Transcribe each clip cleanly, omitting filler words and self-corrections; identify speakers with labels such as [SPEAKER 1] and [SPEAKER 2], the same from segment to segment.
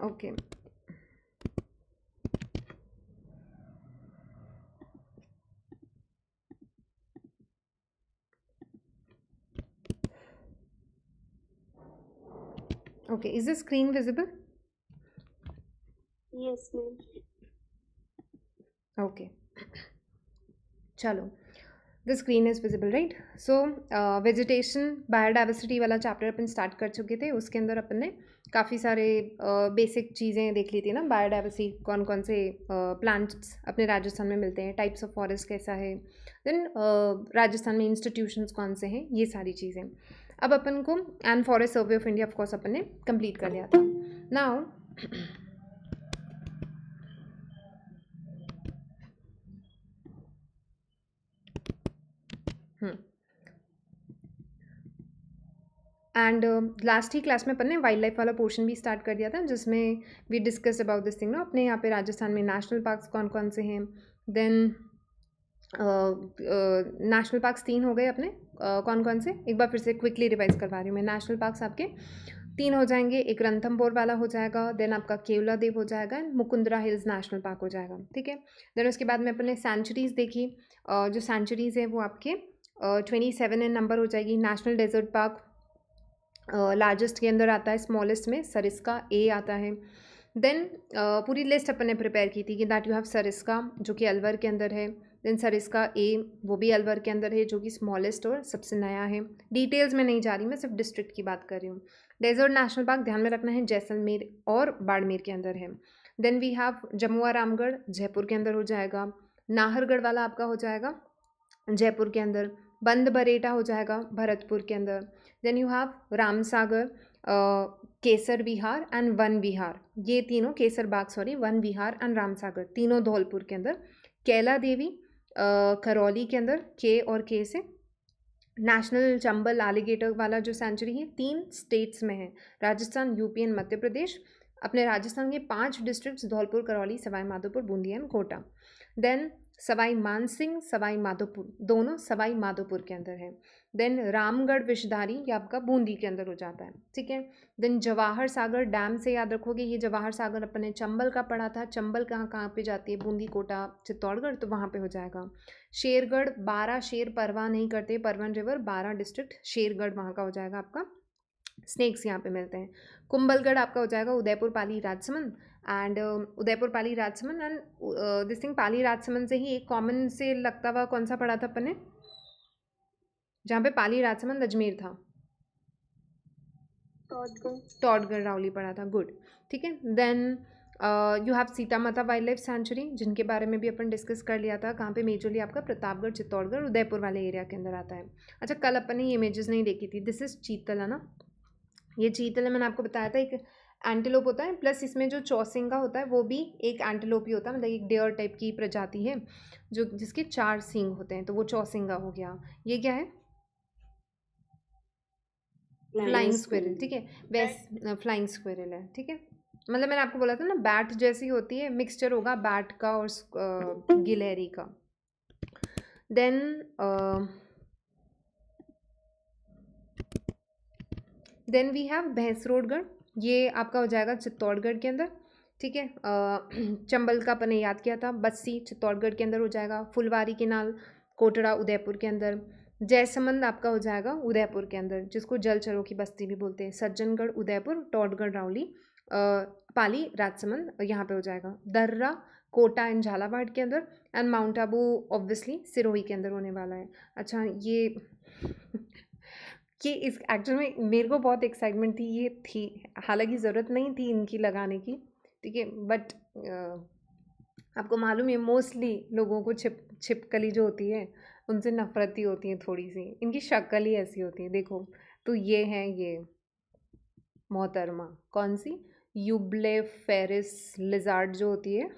[SPEAKER 1] Okay okay, is the screen visible?
[SPEAKER 2] Yes, ma'am.
[SPEAKER 1] Okay, चलो, the screen is visible right. So vegetation biodiversity वाला chapter अपन start कर चुके थे. उसके अंदर अपन ने काफ़ी सारे बेसिक चीज़ें देख ली थी ना. बायोडाइवर्सिटी, कौन कौन से प्लांट्स अपने राजस्थान में मिलते हैं, टाइप्स ऑफ फॉरेस्ट कैसा है, देन राजस्थान में इंस्टीट्यूशंस कौन से हैं, ये सारी चीज़ें. अब अपन को and forest survey of India of course अपन ने कंप्लीट कर लिया था. नाउ एंड लास्ट ही क्लास में अपन ने वाइल्ड लाइफ वाला पोर्शन भी स्टार्ट कर दिया था, जिसमें we discuss about this thing ना. अपने यहाँ पे राजस्थान में नेशनल पार्क्स कौन कौन से हैं. देन नेशनल पार्क्स 3 हो गए अपने. कौन कौन से, एक बार फिर से क्विकली रिवाइज करवा रही हूँ मैं. नेशनल पार्क्स आपके 3 हो जाएंगे. एक रणथंभौर वाला हो जाएगा, देन आपका केवला देव हो जाएगा, and Mukundra hills national park हो जाएगा. ठीक है. देन उसके बाद में अपने सेंचुरीज़ देखी. जो सेंचुरीज़ हैं वो आपके 27 इन नंबर हो जाएगी. नेशनल डेजर्ट पार्क लार्जेस्ट के अंदर आता है, स्मॉलेस्ट में सरिस्का ए आता है. देन पूरी लिस्ट अपन ने प्रिपेयर की थी कि दैट यू हैव सरिस्का जो कि अलवर के अंदर है. देन सरिस्का ए वो भी अलवर के अंदर है, जो कि स्मॉलेस्ट और सबसे नया है. डिटेल्स में नहीं जा रही, मैं सिर्फ डिस्ट्रिक्ट की बात कर रही हूँ. डेजर्ट नेशनल पार्क ध्यान में रखना है, जैसलमेर और बाड़मेर के अंदर है. Then we have Jamua Ramgarh Jaipur के अंदर हो जाएगा. नाहरगढ़ वाला आपका हो जाएगा जयपुर के अंदर. बंद बरेटा हो जाएगा भरतपुर के अंदर. Then you have Ramsagar, Kesar Vihar and Van Vihar. ये तीनों, केसर बाग सॉरी, वन विहार एंड रामसागर, तीनों धौलपुर के अंदर. कैला देवी करौली के अंदर, के और के से. नेशनल चंबल एलिगेटर वाला जो सेंचुरी है 3 स्टेट्स में है, राजस्थान, यूपी एंड मध्य प्रदेश. अपने राजस्थान के 5 districts, Dholpur, Karauli, Sawai Madhopur, Bundi and Kota. Then Sawai Mansingh, Sawai Madhopur, दोनों सवाई माधोपुर के अंदर है. देन रामगढ़ विषधारी, ये आपका बूंदी के अंदर हो जाता है. ठीक है. देन जवाहर सागर डैम से याद रखोगे, ये जवाहर सागर अपन ने चंबल का पढ़ा था. चंबल कहाँ कहाँ पे जाती है, बूंदी, कोटा, चित्तौड़गढ़, तो वहाँ पे हो जाएगा. शेरगढ़, 12 शेर परवाह नहीं करते, परवन रिवर, 12 डिस्ट्रिक्ट, शेरगढ़ वहाँ का हो जाएगा आपका. स्नेक्स यहाँ पे मिलते हैं. कुंभलगढ़ आपका हो जाएगा Udaipur, Pali, Rajsamand. And Udaipur, Pali, Rajsamand and this thing Pali Rajsamand से ही एक कॉमन से लगता हुआ कौन सा पढ़ा था अपन ने, जहाँ पे पाली राजसमंद अजमेर था? टॉडगढ़ रावली पढ़ा था. गुड. ठीक है. देन यू हैव सीता माता वाइल्ड लाइफ सेंचुरी, जिनके बारे में भी अपन डिस्कस कर लिया था. कहाँ पे मेजरली आपका प्रतापगढ़, चित्तौड़गढ़, उदयपुर वाले एरिया के अंदर आता है. अच्छा, कल अपन ने ये इमेजेस नहीं देखी थी. दिस इज चीतल है ना, ये चीतल है. मैंने आपको बताया था एक एंटीलोप होता है, प्लस इसमें जो चौसिंगा होता है वो भी एक एंटीलोप ही होता है, मतलब एक डेयर टाइप की प्रजाति है जो जिसके 4 सींग होते हैं, तो वो चौसिंगा हो गया. ये क्या है? Flying squirrel. ठीक है. वैसे फ्लाइंग स्क्विरल है. ठीक है. मतलब मैंने आपको बोला था ना, बैट जैसी होती है, मिक्सचर होगा बैट का और गिलहरी का. देन वी हैव भैंसरोडगढ़, ये आपका हो जाएगा चित्तौड़गढ़ के अंदर. ठीक है. चंबल का अपन ने याद किया था. बस्सी चित्तौड़गढ़ के अंदर हो जाएगा. फुलवारी केनाल, कोटड़ा उदयपुर के अंदर. जयसमंद आपका हो जाएगा उदयपुर के अंदर, जिसको जलचरों की बस्ती भी बोलते हैं. सज्जनगढ़ उदयपुर, टॉडगढ़ रावली, पाली राजसमंद यहाँ पे हो जाएगा. दर्रा कोटा एंड झालावाड़ के अंदर. And mount Abu obviously Sirohi के अंदर होने वाला है. अच्छा, ये इस एक्चुअल में मेरे को बहुत एक्साइटमेंट थी, ये थी, हालांकि ज़रूरत नहीं थी इनकी लगाने की. ठीक है. बट आपको मालूम है मोस्टली लोगों को छिपकली जो होती है उनसे नफरत ही होती है थोड़ी सी. इनकी शक्ल ही ऐसी होती है. देखो तो ये है, ये मोहतरमा कौन सी, यूब्लेफेरिस लिजार्ड जो होती है,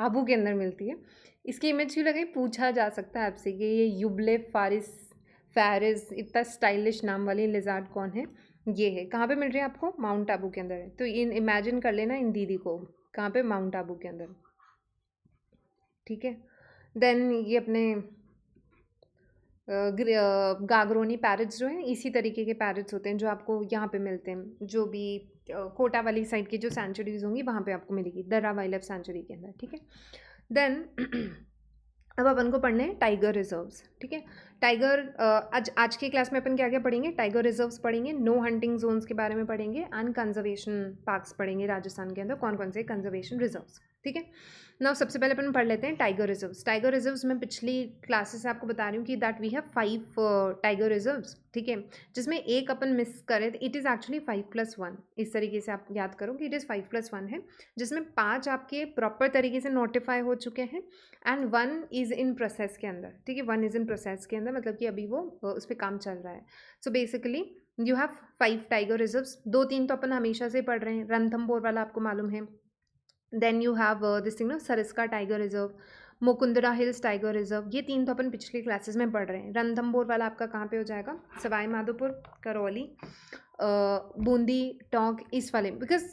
[SPEAKER 1] आबू के अंदर मिलती है. इसकी इमेज क्यों लगाई, पूछा जा सकता है आपसे कि ये यूब्लेफेरिस इतना स्टाइलिश नाम वाली लिजार्ड कौन है. ये है. कहाँ पे मिल रही है आपको? माउंट आबू के अंदर है. तो इन इमेजिन कर लेना इन दीदी को. कहाँ पे? माउंट आबू के अंदर. ठीक है. देन ये अपने गागरोनी पैरट्स जो हैं, इसी तरीके के पैरट्स होते हैं जो आपको यहाँ पे मिलते हैं, जो भी कोटा वाली साइड की जो सेंचुरीज होंगी वहाँ पे आपको मिलेगी, दर्रा वाइल्ड लाइफ सेंचुरी के अंदर, ठीक है। देन अब अपन को पढ़ने हैं टाइगर रिजर्व्स, ठीक है। टाइगर आज की क्लास में अपन क्या क्या पढ़ेंगे, टाइगर रिजर्व्स पढ़ेंगे, नो हंटिंग जोन्स के बारे में पढ़ेंगे, एंड कंजर्वेशन पार्क्स पढ़ेंगे राजस्थान के अंदर कौन कौन से कंजर्वेशन रिजर्व्स, ठीक है। नाउ सबसे पहले अपन पढ़ लेते हैं टाइगर रिजर्व्स। टाइगर रिजर्व्स में पिछली क्लासेस से आपको बता रही हूँ कि that we have 5 tiger reserves, ठीक है, जिसमें एक अपन मिस करें, इट इज़ एक्चुअली 5+1, इस तरीके से आप याद करो कि इट इज़ 5+1 है, जिसमें 5 आपके प्रॉपर तरीके से नोटिफाई हो चुके हैं एंड 1 इज़ इन प्रोसेस के अंदर, ठीक है। 1 इज़ इन प्रोसेस के अंदर मतलब कि अभी वो उस पर काम चल रहा है। So basically you have 5 tiger reserves, 2-3 तो अपन हमेशा से पढ़ रहे हैं, रणथंभौर वाला आपको मालूम है। Then you have this thing ना, Sariska tiger reserve, Mukundra hills tiger reserve, ये 3 तो अपन पिछले क्लासेस में पढ़ रहे हैं। रणथंभौर वाला आपका कहाँ पे हो जाएगा, सवाई माधोपुर, करौली, बूंदी, टोंक, इस वाले, बिकॉज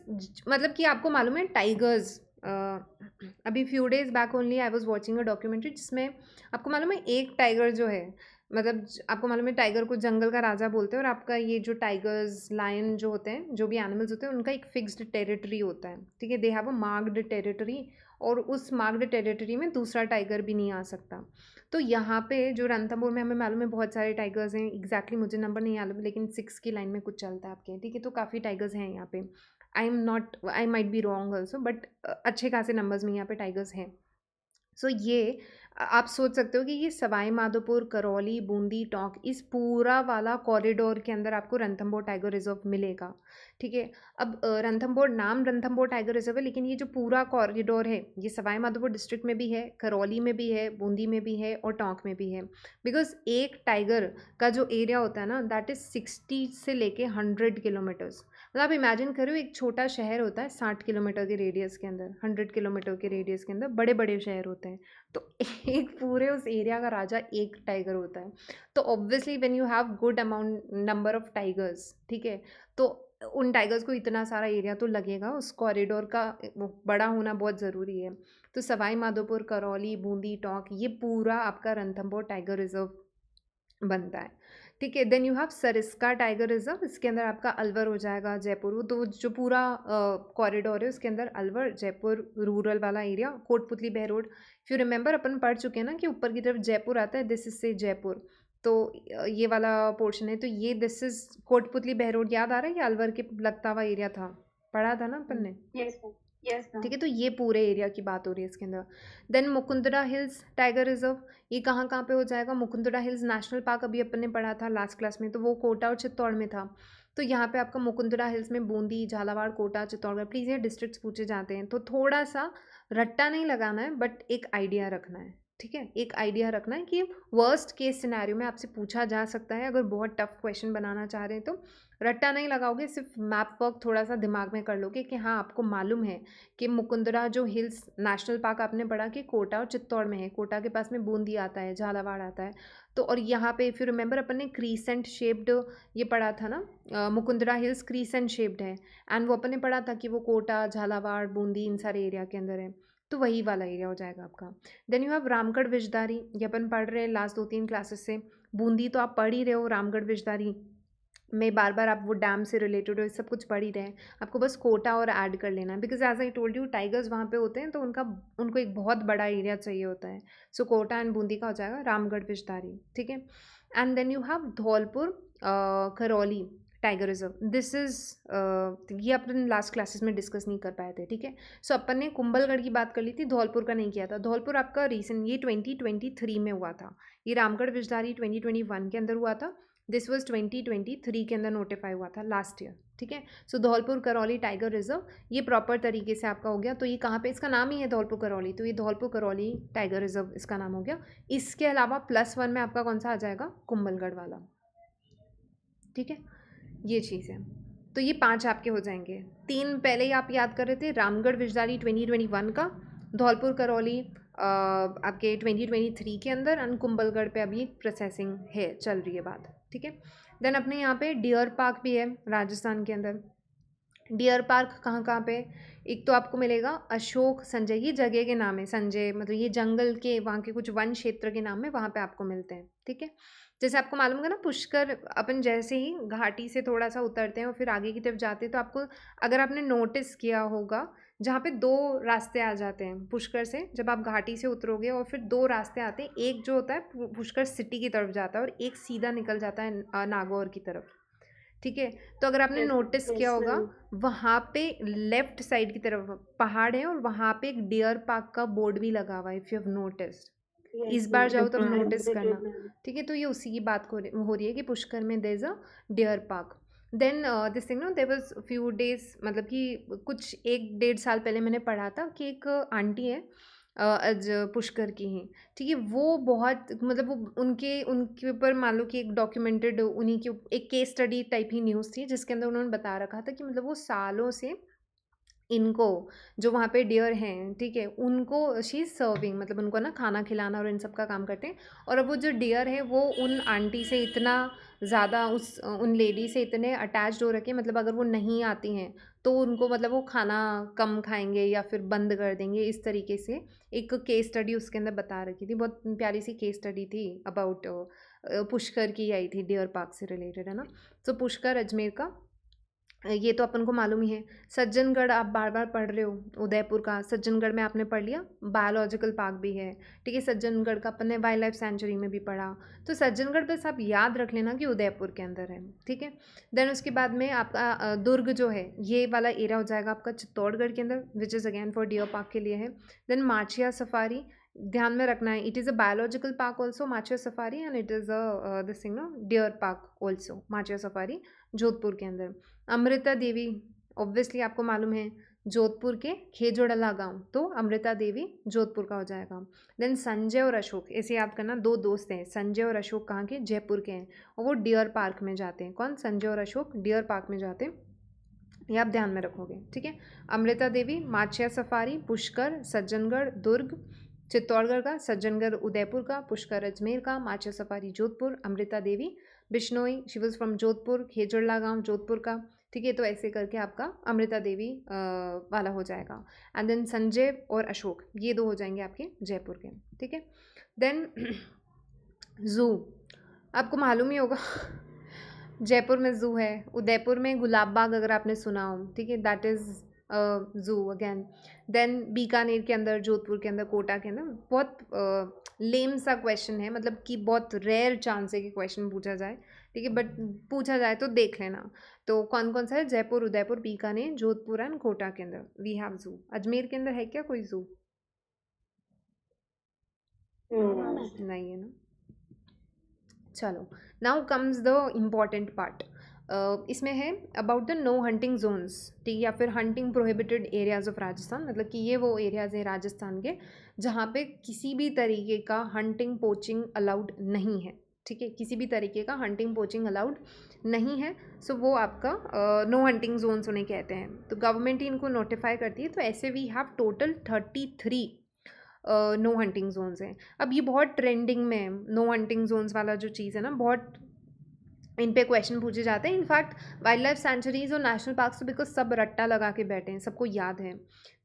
[SPEAKER 1] मतलब कि आपको मालूम है टाइगर्स, अभी few days back only I was watching a documentary जिसमें आपको मालूम है एक टाइगर जो है, मतलब आपको मालूम है टाइगर को जंगल का राजा बोलते हैं, और आपका ये जो टाइगर्स, लायन जो होते हैं, जो भी एनिमल्स होते हैं, उनका एक फिक्स्ड टेरिटरी होता है, ठीक है। They have a marked territory, और उस मार्क्ड टेरिटरी में दूसरा टाइगर भी नहीं आ सकता। तो यहाँ पे जो रणथंभौर में हमें मालूम है बहुत सारे टाइगर्स हैं, एग्जैक्टली मुझे नंबर नहीं मालूम, लेकिन 6 की लाइन में कुछ चलता है आपके, ठीक है। तो काफ़ी टाइगर्स हैं यहाँ पे, I might be wrong also, but अच्छे खासे नंबर्स में यहाँ पे टाइगर्स हैं। सो ये आप सोच सकते हो कि ये सवाई माधोपुर, करौली, बूंदी, टोंक, इस पूरा वाला कॉरिडोर के अंदर आपको रणथंभौर टाइगर रिजर्व मिलेगा, ठीक है। अब रणथंभौर नाम रणथंभौर टाइगर रिजर्व है, लेकिन ये जो पूरा कॉरिडोर है ये सवाई माधोपुर डिस्ट्रिक्ट में भी है, करौली में भी है, बूंदी में भी है, और टोंक में भी है। बिकॉज एक टाइगर का जो एरिया होता है ना, दैट इज़ 60 से लेके 100 किलोमीटर्स। मतलब आप इमेजिन करो एक छोटा शहर होता है 60 किलोमीटर के रेडियस के अंदर, 100 किलोमीटर के रेडियस के अंदर बड़े बड़े शहर होते हैं, तो एक पूरे उस एरिया का राजा एक टाइगर होता है। तो obviously when you have good amount number of tigers, ठीक है, तो उन टाइगर्स को इतना सारा एरिया तो लगेगा, उस कॉरिडोर का बड़ा होना बहुत ज़रूरी है। तो सवाई माधोपुर, करौली, बूंदी, टोंक, ये पूरा आपका रणथंभौर टाइगर रिजर्व बनता है, ठीक है। Then you have Sariska tiger reserve, इसके अंदर आपका अलवर हो जाएगा, जयपुर, तो जो पूरा कॉरिडोर है उसके अंदर अलवर, जयपुर, रूरल वाला area, Kotputli, Behror. If you remember अपन पढ़ चुके हैं ना कि ऊपर की तरफ जयपुर आता है, दिस इज से जयपुर, तो ये वाला पोर्शन है, तो ये दिस इज कोटपुतली, बहरोड, याद आ रहा है, ये अलवर के लगता हुआ एरिया था, पढ़ा था ना अपन ने,
[SPEAKER 2] यस
[SPEAKER 1] ठीक है। तो ये पूरे एरिया की बात हो रही है इसके अंदर। Then Mukundra hills tiger reserve, ये कहाँ कहाँ पे हो जाएगा, मुकुंदरा हिल्स नेशनल पार्क अभी अपन ने पढ़ा था लास्ट क्लास में, तो वो कोटा और चित्तौड़ में था। तो यहाँ पे आपका मुकुंदरा हिल्स में बूंदी, झालावाड़, कोटा, चित्तौड़गढ़, प्लीज़ ये डिस्ट्रिक्ट्स पूछे जाते हैं, तो थोड़ा सा रट्टा नहीं लगाना है, बट एक आइडिया रखना है, ठीक है। एक आइडिया रखना है कि वर्स्ट केस सिनेरियो में आपसे पूछा जा सकता है, अगर बहुत टफ क्वेश्चन बनाना चाह रहे हैं तो रट्टा नहीं लगाओगे, सिर्फ मैप वर्क थोड़ा सा दिमाग में कर लोगे कि हाँ आपको मालूम है कि मुकुंदरा जो हिल्स नेशनल पार्क आपने पढ़ा कि कोटा और चित्तौड़ में है, कोटा के पास में बूंदी आता है, झालावाड़ आता है, तो और यहाँ पे इफ़ यू रिमेंबर अपन ने क्रीसेंट शेप्ड ये पढ़ा था ना, मुकुंदरा हिल्स क्रीसेंट शेप्ड है, एंड वो अपन ने पढ़ा था कि वो कोटा, झालावाड़, बूंदी, इन सारे एरिया के अंदर है, तो वही वाला एरिया हो जाएगा आपका। देन यू हैव रामगढ़ विजदारी, ये अपन पढ़ रहे हैं लास्ट 2-3 क्लासेस से। बूंदी तो आप पढ़ ही रहे हो, रामगढ़ विजदारी में बार बार आप वो डैम से रिलेटेड हो, सब कुछ पढ़ ही रहे हैं, आपको बस कोटा और ऐड कर लेना है, because as I told you tigers वहाँ पे होते हैं, तो उनको एक बहुत बड़ा एरिया चाहिए होता है। सो कोटा एंड बूंदी का हो जाएगा रामगढ़ विजदारी, ठीक है। And then you have Dholpur Karauli tiger reserve, this is ये अपन लास्ट क्लासेस में डिस्कस नहीं कर पाए थे, ठीक है। सो अपन ने कुंभलगढ़ की बात कर ली थी, धौलपुर का नहीं किया था। धौलपुर आपका रिसेंट ये 2023 में हुआ था, ये रामगढ़ विजदारी 2021 के अंदर हुआ था, दिस वॉज 2023 के अंदर नोटिफाई हुआ था लास्ट ईयर, ठीक है। सो धौलपुर करौली टाइगर रिजर्व ये प्रॉपर तरीके से आपका हो गया, तो ये कहाँ पे, इसका नाम ही है धौलपुर करौली, तो ये धौलपुर करौली टाइगर रिजर्व इसका नाम हो गया। इसके अलावा +1 में आपका कौन सा आ जाएगा, कुंभलगढ़ वाला, ठीक है, ये चीज़ है। तो ये 5 आपके हो जाएंगे, 3 पहले ही आप याद कर रहे थे, रामगढ़ विजदारी 2021 का, धौलपुर करौली आपके 2023 के अंदर, एंड कुंभलगढ़ पे अभी प्रोसेसिंग है, चल रही है बात, ठीक है। देन अपने यहाँ पे डियर पार्क भी है राजस्थान के अंदर, डियर पार्क कहाँ कहाँ पे, एक तो आपको मिलेगा अशोक संजय, ये जगह के नाम है, संजय मतलब ये जंगल के वहाँ के कुछ वन क्षेत्र के नाम है, वहाँ पे आपको मिलते हैं, ठीक है। जैसे आपको मालूम होगा ना, पुष्कर अपन जैसे ही घाटी से थोड़ा सा उतरते हैं और फिर आगे की तरफ जाते हैं, तो आपको अगर आपने नोटिस किया होगा, जहाँ पे दो रास्ते आ जाते हैं पुष्कर से, जब आप घाटी से उतरोगे और फिर दो रास्ते आते हैं, एक जो होता है पुष्कर सिटी की तरफ जाता है और एक सीधा निकल जाता है नागौर की तरफ, ठीक है। तो अगर आपने नोटिस किया होगा, वहाँ पे लेफ्ट साइड की तरफ पहाड़ है और वहाँ पे एक डियर पार्क का बोर्ड भी लगा हुआ है, इफ़ यू हैव नोटिस्ड। इस बार जाओ तब नोटिस करना, ठीक है। तो ये उसी की बात हो रही है कि पुष्कर में there is a deer park. Then this thing no there was few days, मतलब कि कुछ 1-1.5 साल पहले मैंने पढ़ा था कि एक आंटी है आज पुष्कर की ही, ठीक है। वो बहुत मतलब वो उनके उनके ऊपर मान लो कि एक डॉक्यूमेंटेड उन्हीं के एक केस स्टडी टाइप ही न्यूज़ थी, जिसके अंदर उन्होंने बता रखा था कि मतलब वो सालों से इनको जो वहाँ पे डियर हैं, ठीक है, उनको शी इज़ सर्विंग, मतलब उनको ना खाना खिलाना और इन सब का काम करते हैं। और अब वो जो डियर है वो उन आंटी से इतना ज़्यादा उन लेडी से इतने अटैच्ड हो रखे हैं, मतलब अगर वो नहीं आती हैं तो उनको मतलब वो खाना कम खाएंगे या फिर बंद कर देंगे, इस तरीके से एक केस स्टडी उसके अंदर बता रखी थी। बहुत प्यारी सी केस स्टडी थी अबाउट पुष्कर की आई थी, डियर पार्क से रिलेटेड, है ना। तो पुष्कर अजमेर का ये तो अपन को मालूम ही है। सज्जनगढ़ आप बार बार पढ़ रहे हो, उदयपुर का सज्जनगढ़ में आपने पढ़ लिया, बायोलॉजिकल पार्क भी है, ठीक है। सज्जनगढ़ का अपन ने वाइल्ड लाइफ सेंचुरी में भी पढ़ा। तो सज्जनगढ़ बस आप याद रख लेना कि उदयपुर के अंदर है, ठीक है। देन उसके बाद में आपका दुर्ग जो है, ये वाला एरिया हो जाएगा आपका चित्तौड़गढ़ के अंदर, which is again for deer park के लिए है। देन माचिया सफारी, ध्यान में रखना है, it is a biological park also Machia safari, and it is a this thing no deer park also Machia safari, Jodhpur के अंदर। अमृता देवी ऑब्वियसली आपको मालूम है, जोधपुर के खेजोड़ला गांव, तो अमृता देवी जोधपुर का हो जाएगा। देन संजय और अशोक, ऐसे याद करना, दो दोस्त हैं संजय और अशोक, कहाँ के, जयपुर के हैं, और वो डियर पार्क में जाते हैं। कौन, संजय और अशोक डियर पार्क में जाते हैं, ये आप ध्यान में रखोगे, ठीक है। अमृता देवी माचिया सफारी, पुष्कर सज्जनगढ़ दुर्ग, चित्तौड़गढ़ का, सज्जनगढ़ उदयपुर का, पुष्कर अजमेर का, Machia safari Jodhpur, Amrita Devi Bishnoi she was from Jodhpur, Khejarla गांव जोधपुर का, ठीक है। तो ऐसे करके आपका अमृता देवी वाला हो जाएगा। एंड देन संजय और अशोक, ये दो हो जाएंगे आपके जयपुर के, ठीक है। देन जू, आपको मालूम ही होगा जयपुर में ज़ू है, उदयपुर में गुलाब बाग अगर आपने सुना हो, ठीक है, that is zoo again. Then Bikaner के अंदर, जोधपुर के अंदर, कोटा के अंदर, बहुत लेम सा क्वेश्चन है, मतलब कि बहुत रेयर चांस है कि क्वेश्चन पूछा जाए, ठीक है, बट पूछा जाए तो देख लेना। तो कौन कौन सा है, जयपुर, उदयपुर, बीकानेर, जोधपुर एंड कोटा के अंदर वी हैव ज़ू। अजमेर के अंदर है क्या कोई ज़ू? नहीं है ना। चलो, now comes the important part. इसमें है about the no hunting zones, ठीक है, या फिर hunting prohibited areas of Rajasthan, मतलब कि ये वो एरियाज हैं राजस्थान के जहाँ पे किसी भी तरीके का हंटिंग पोचिंग अलाउड नहीं है, ठीक है, किसी भी तरीके का हंटिंग पोचिंग अलाउड नहीं है। सो वो आपका नो हंटिंग जोन्स उन्हें कहते हैं, तो गवर्नमेंट ही इनको नोटिफाई करती है। तो ऐसे we have total 33 no hunting zones हैं। अब ये बहुत ट्रेंडिंग में है, नो हंटिंग जोन्स वाला जो चीज़ है ना, बहुत इन पे क्वेश्चन पूछे जाते हैं। इनफैक्ट वाइल्ड लाइफ सेंचुरीज और नेशनल पार्क्स तो बिकॉज सब रट्टा लगा के बैठे हैं, सबको याद है,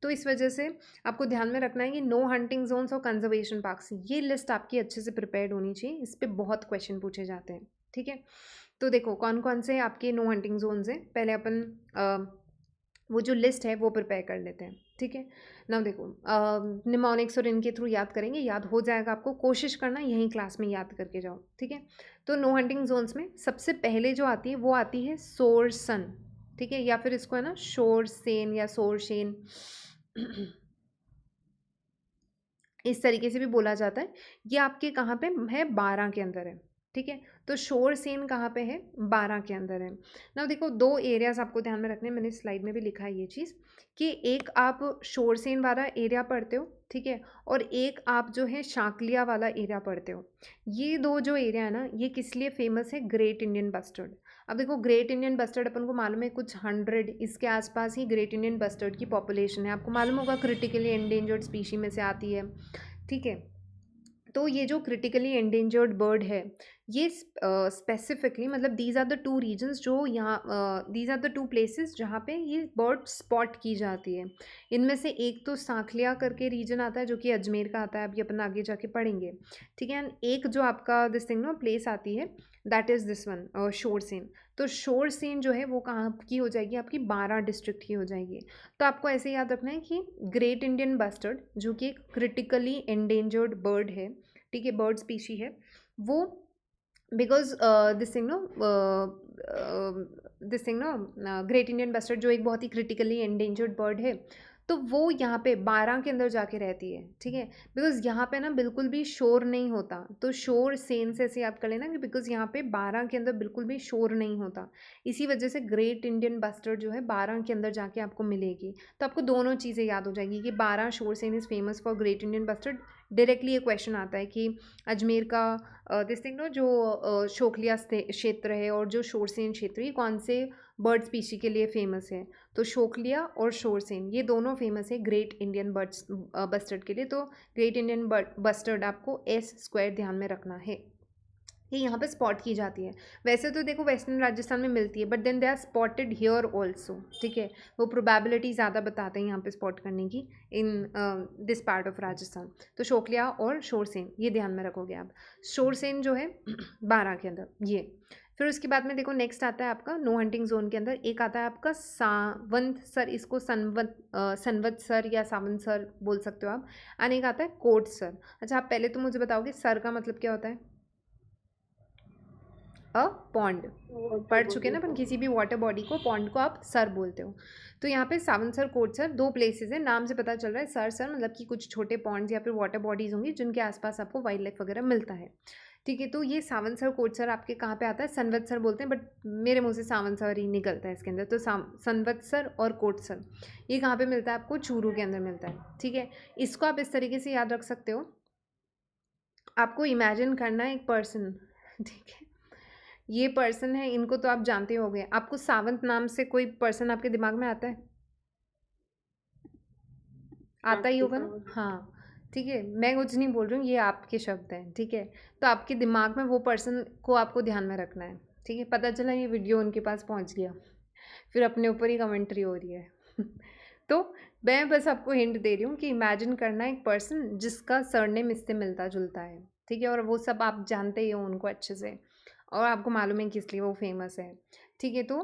[SPEAKER 1] तो इस वजह से आपको ध्यान में रखना है कि नो हंटिंग जोन्स और कंजर्वेशन पार्क्स, ये लिस्ट आपकी अच्छे से प्रिपेयर्ड होनी चाहिए, इस पर बहुत क्वेश्चन पूछे जाते हैं, ठीक है। तो देखो कौन कौन से आपके नो हंटिंग जोन्स हैं, पहले अपन वो जो लिस्ट है वो प्रिपेयर कर लेते हैं, ठीक है ना। देखो निमोनिक्स और इनके थ्रू याद करेंगे, याद हो जाएगा आपको, कोशिश करना यहीं क्लास में याद करके जाओ, ठीक है। तो नो हंटिंग जोन्स में सबसे पहले जो आती है वो आती है सोरसन, ठीक है, या फिर इसको है ना शोरसेन या सोरशेन इस तरीके से भी बोला जाता है। ये आपके कहाँ पे है, 12 के अंदर है, ठीक है। तो शोर सेन कहाँ पे है, 12 के अंदर है ना। देखो दो एरियाज आपको ध्यान में रखने हैं, मैंने स्लाइड में भी लिखा है ये चीज़, कि एक आप शोर सेन वाला एरिया पढ़ते हो, ठीक है, और एक आप जो है शाकलिया वाला एरिया पढ़ते हो। ये दो जो एरिया है ना, ये किस लिए फेमस है, ग्रेट इंडियन बस्टर्ड। अब देखो ग्रेट इंडियन बस्टर्ड अपन को मालूम है कुछ 100 इसके आसपास ही ग्रेट इंडियन बस्टर्ड की पॉपुलेशन है, आपको मालूम होगा क्रिटिकली एंडेंजर्ड स्पीशी में से आती है, ठीक है। तो ये जो क्रिटिकली एंडेंजर्ड बर्ड है, ये स्पेसिफिकली मतलब these are the two regions जो यहाँ, these are the two places जहाँ पे ये बर्ड स्पॉट की जाती है। इनमें से एक तो सांखलिया करके रीजन आता है जो कि अजमेर का आता है, अभी अपन आगे जाके पढ़ेंगे, ठीक है। एंड एक जो आपका दिस थिंग नो प्लेस आती है, दैट इज़ दिस वन शोरसेन। तो शोरसेन जो है वो कहाँ की हो जाएगी, आपकी बारां डिस्ट्रिक्ट की हो जाएगी। तो आपको ऐसे याद रखना है कि ग्रेट इंडियन बस्टर्ड जो कि एक क्रिटिकली एंडेंजर्ड बर्ड है, ठीक है, बर्ड स्पीशी है, वो because this thing no great Indian bustard जो एक बहुत ही क्रिटिकली एंडेंजर्ड बर्ड है, तो वो यहाँ पे बारां के अंदर जाके रहती है, ठीक है। बिकॉज यहाँ पे ना बिल्कुल भी शोर नहीं होता, तो शोर सेन से ऐसे याद कर लेना कि बिकॉज यहाँ पे बारां के अंदर बिल्कुल भी शोर नहीं होता, इसी वजह से ग्रेट इंडियन बस्टर्ड जो है बारां के अंदर जाके आपको मिलेगी। तो आपको दोनों चीज़ें याद हो जाएगी कि बारां शोर Sen is famous for great Indian bustard. Directly ये क्वेश्चन आता है कि अजमेर का दिस थिंग नो जो शोखलिया क्षेत्र है और जो शोरसेन क्षेत्र, ये कौन से बर्ड स्पीशी के लिए फेमस है। तो शोखलिया और शोरसेन ये दोनों फेमस है ग्रेट इंडियन बर्ड्स बस्टर्ड के लिए। तो ग्रेट इंडियन बस्टर्ड आपको S² ध्यान में रखना है, ये यहाँ पे स्पॉट की जाती है। वैसे तो देखो वेस्टर्न राजस्थान में मिलती है, but then they are spotted here also, ठीक है। वो प्रोबेबिलिटी ज़्यादा बताते हैं यहाँ पे स्पॉट करने की in this part of Rajasthan. तो शोखलिया और शोरसेन ये ध्यान में रखोगे आप। शोरसेन जो है बारां के अंदर ये। फिर उसके बाद में देखो नेक्स्ट आता है आपका नो हंटिंग जोन के अंदर एक आता है आपका सावंतसर, इसको संवत्सर या सावंतसर बोल सकते हो आप। और एक आता है कोटसर। अच्छा, आप पहले तो मुझे बताओगे सर का मतलब क्या होता है। अ पॉन्ड, पढ़ चुके हैं ना अपन, किसी भी वाटर बॉडी को पॉन्ड को आप सर बोलते हो। तो यहाँ पे सावंतसर कोटसर दो प्लेसेस हैं, नाम से पता चल रहा है सर सर मतलब कि कुछ छोटे पॉन्ड्स या फिर वाटर बॉडीज़ होंगी जिनके आसपास आपको वाइल्ड लाइफ वगैरह मिलता है, ठीक है। तो ये सावंतसर कोटसर आपके कहाँ पे आता है, संवत्सर बोलते हैं, बट मेरे मुँह से सावंतसर ही निकलता है इसके अंदर। तो संवत्सर और कोटसर ये कहाँ पे मिलता है, आपको चूरू के अंदर मिलता है, ठीक है। इसको आप इस तरीके से याद रख सकते हो, आपको इमेजिन करना है एक पर्सन, ठीक है। ये पर्सन है, इनको तो आप जानते होंगे। आपको सावंत नाम से कोई पर्सन आपके दिमाग में आता है, आता ही होगा ना, हाँ, ठीक है। मैं कुछ नहीं बोल रही हूँ, ये आपके शब्द हैं, ठीक है। तो आपके दिमाग में वो पर्सन को आपको ध्यान में रखना है, ठीक है। पता चला ये वीडियो उनके पास पहुँच गया, फिर अपने ऊपर ही कमेंट्री हो रही है तो मैं बस आपको हिंट दे रही हूँ कि इमेजिन करना एक पर्सन जिसका सरनेम इससे मिलता जुलता है, ठीक है। और वो सब आप जानते ही हो उनको अच्छे से, और आपको मालूम है किस लिए वो फेमस है, ठीक है। तो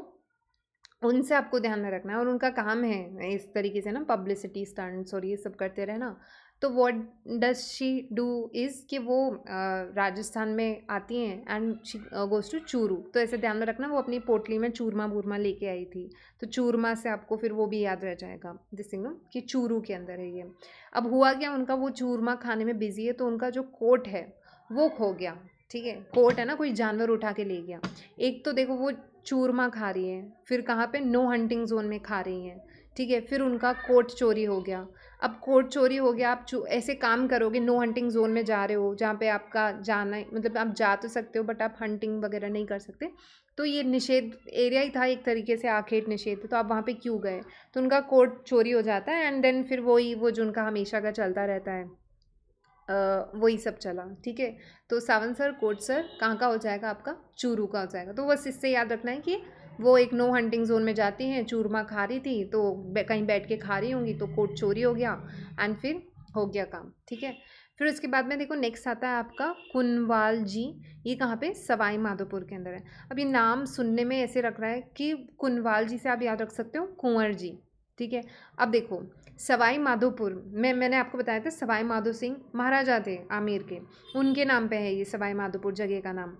[SPEAKER 1] उनसे आपको ध्यान में रखना है, और उनका काम है इस तरीके से ना पब्लिसिटी स्टंट्स और ये सब करते रहना। तो what does she do is कि वो राजस्थान में आती हैं and she goes to Churu. तो ऐसे ध्यान में रखना वो अपनी पोटली में चूरमा वूरमा लेके आई थी, तो चूरमा से आपको फिर वो भी याद रह जाएगा दिस थिंग नो कि चूरू के अंदर है ये। अब हुआ क्या, उनका वो चूरमा खाने में बिजी है, तो उनका जो कोट है वो खो गया, ठीक है। कोट है ना, कोई जानवर उठा के ले गया। एक तो देखो वो चूरमा खा रही हैं, फिर कहाँ पे नो हंटिंग जोन में खा रही हैं, ठीक है। फिर उनका कोट चोरी हो गया। अब कोट चोरी हो गया, आप ऐसे काम करोगे, नो हंटिंग जोन में जा रहे हो जहाँ पे आपका जाना मतलब आप जा तो सकते हो बट आप हंटिंग वगैरह नहीं कर सकते, तो ये निषेध एरिया ही था एक तरीके से, आखेट निषेध। तो आप वहाँ पे क्यों गए, तो उनका कोट चोरी हो जाता है एंड देन फिर वही वो जो उनका हमेशा का चलता रहता है, वही सब चला, ठीक है। तो सावंतसर कोटसर कहाँ का हो जाएगा, आपका चूरू का हो जाएगा। तो बस इससे याद रखना है कि वो एक नो हंटिंग जोन में जाती हैं, चूरमा खा रही थी तो कहीं बैठ के खा रही होंगी, तो कोट चोरी हो गया एंड फिर हो गया काम, ठीक है। फिर उसके बाद में देखो नेक्स्ट आता है आपका कुनवाल जी। ये कहाँ पे, सवाई माधोपुर के अंदर है। अब ये नाम सुनने में ऐसे रख रहा है कि कुनवाल जी से आप याद रख सकते हो कुंवर जी, ठीक है। अब देखो सवाई माधोपुर में मैंने आपको बताया था सवाई माधो सिंह महाराजा थे आमेर के, उनके नाम पे है ये सवाई माधोपुर जगह का नाम,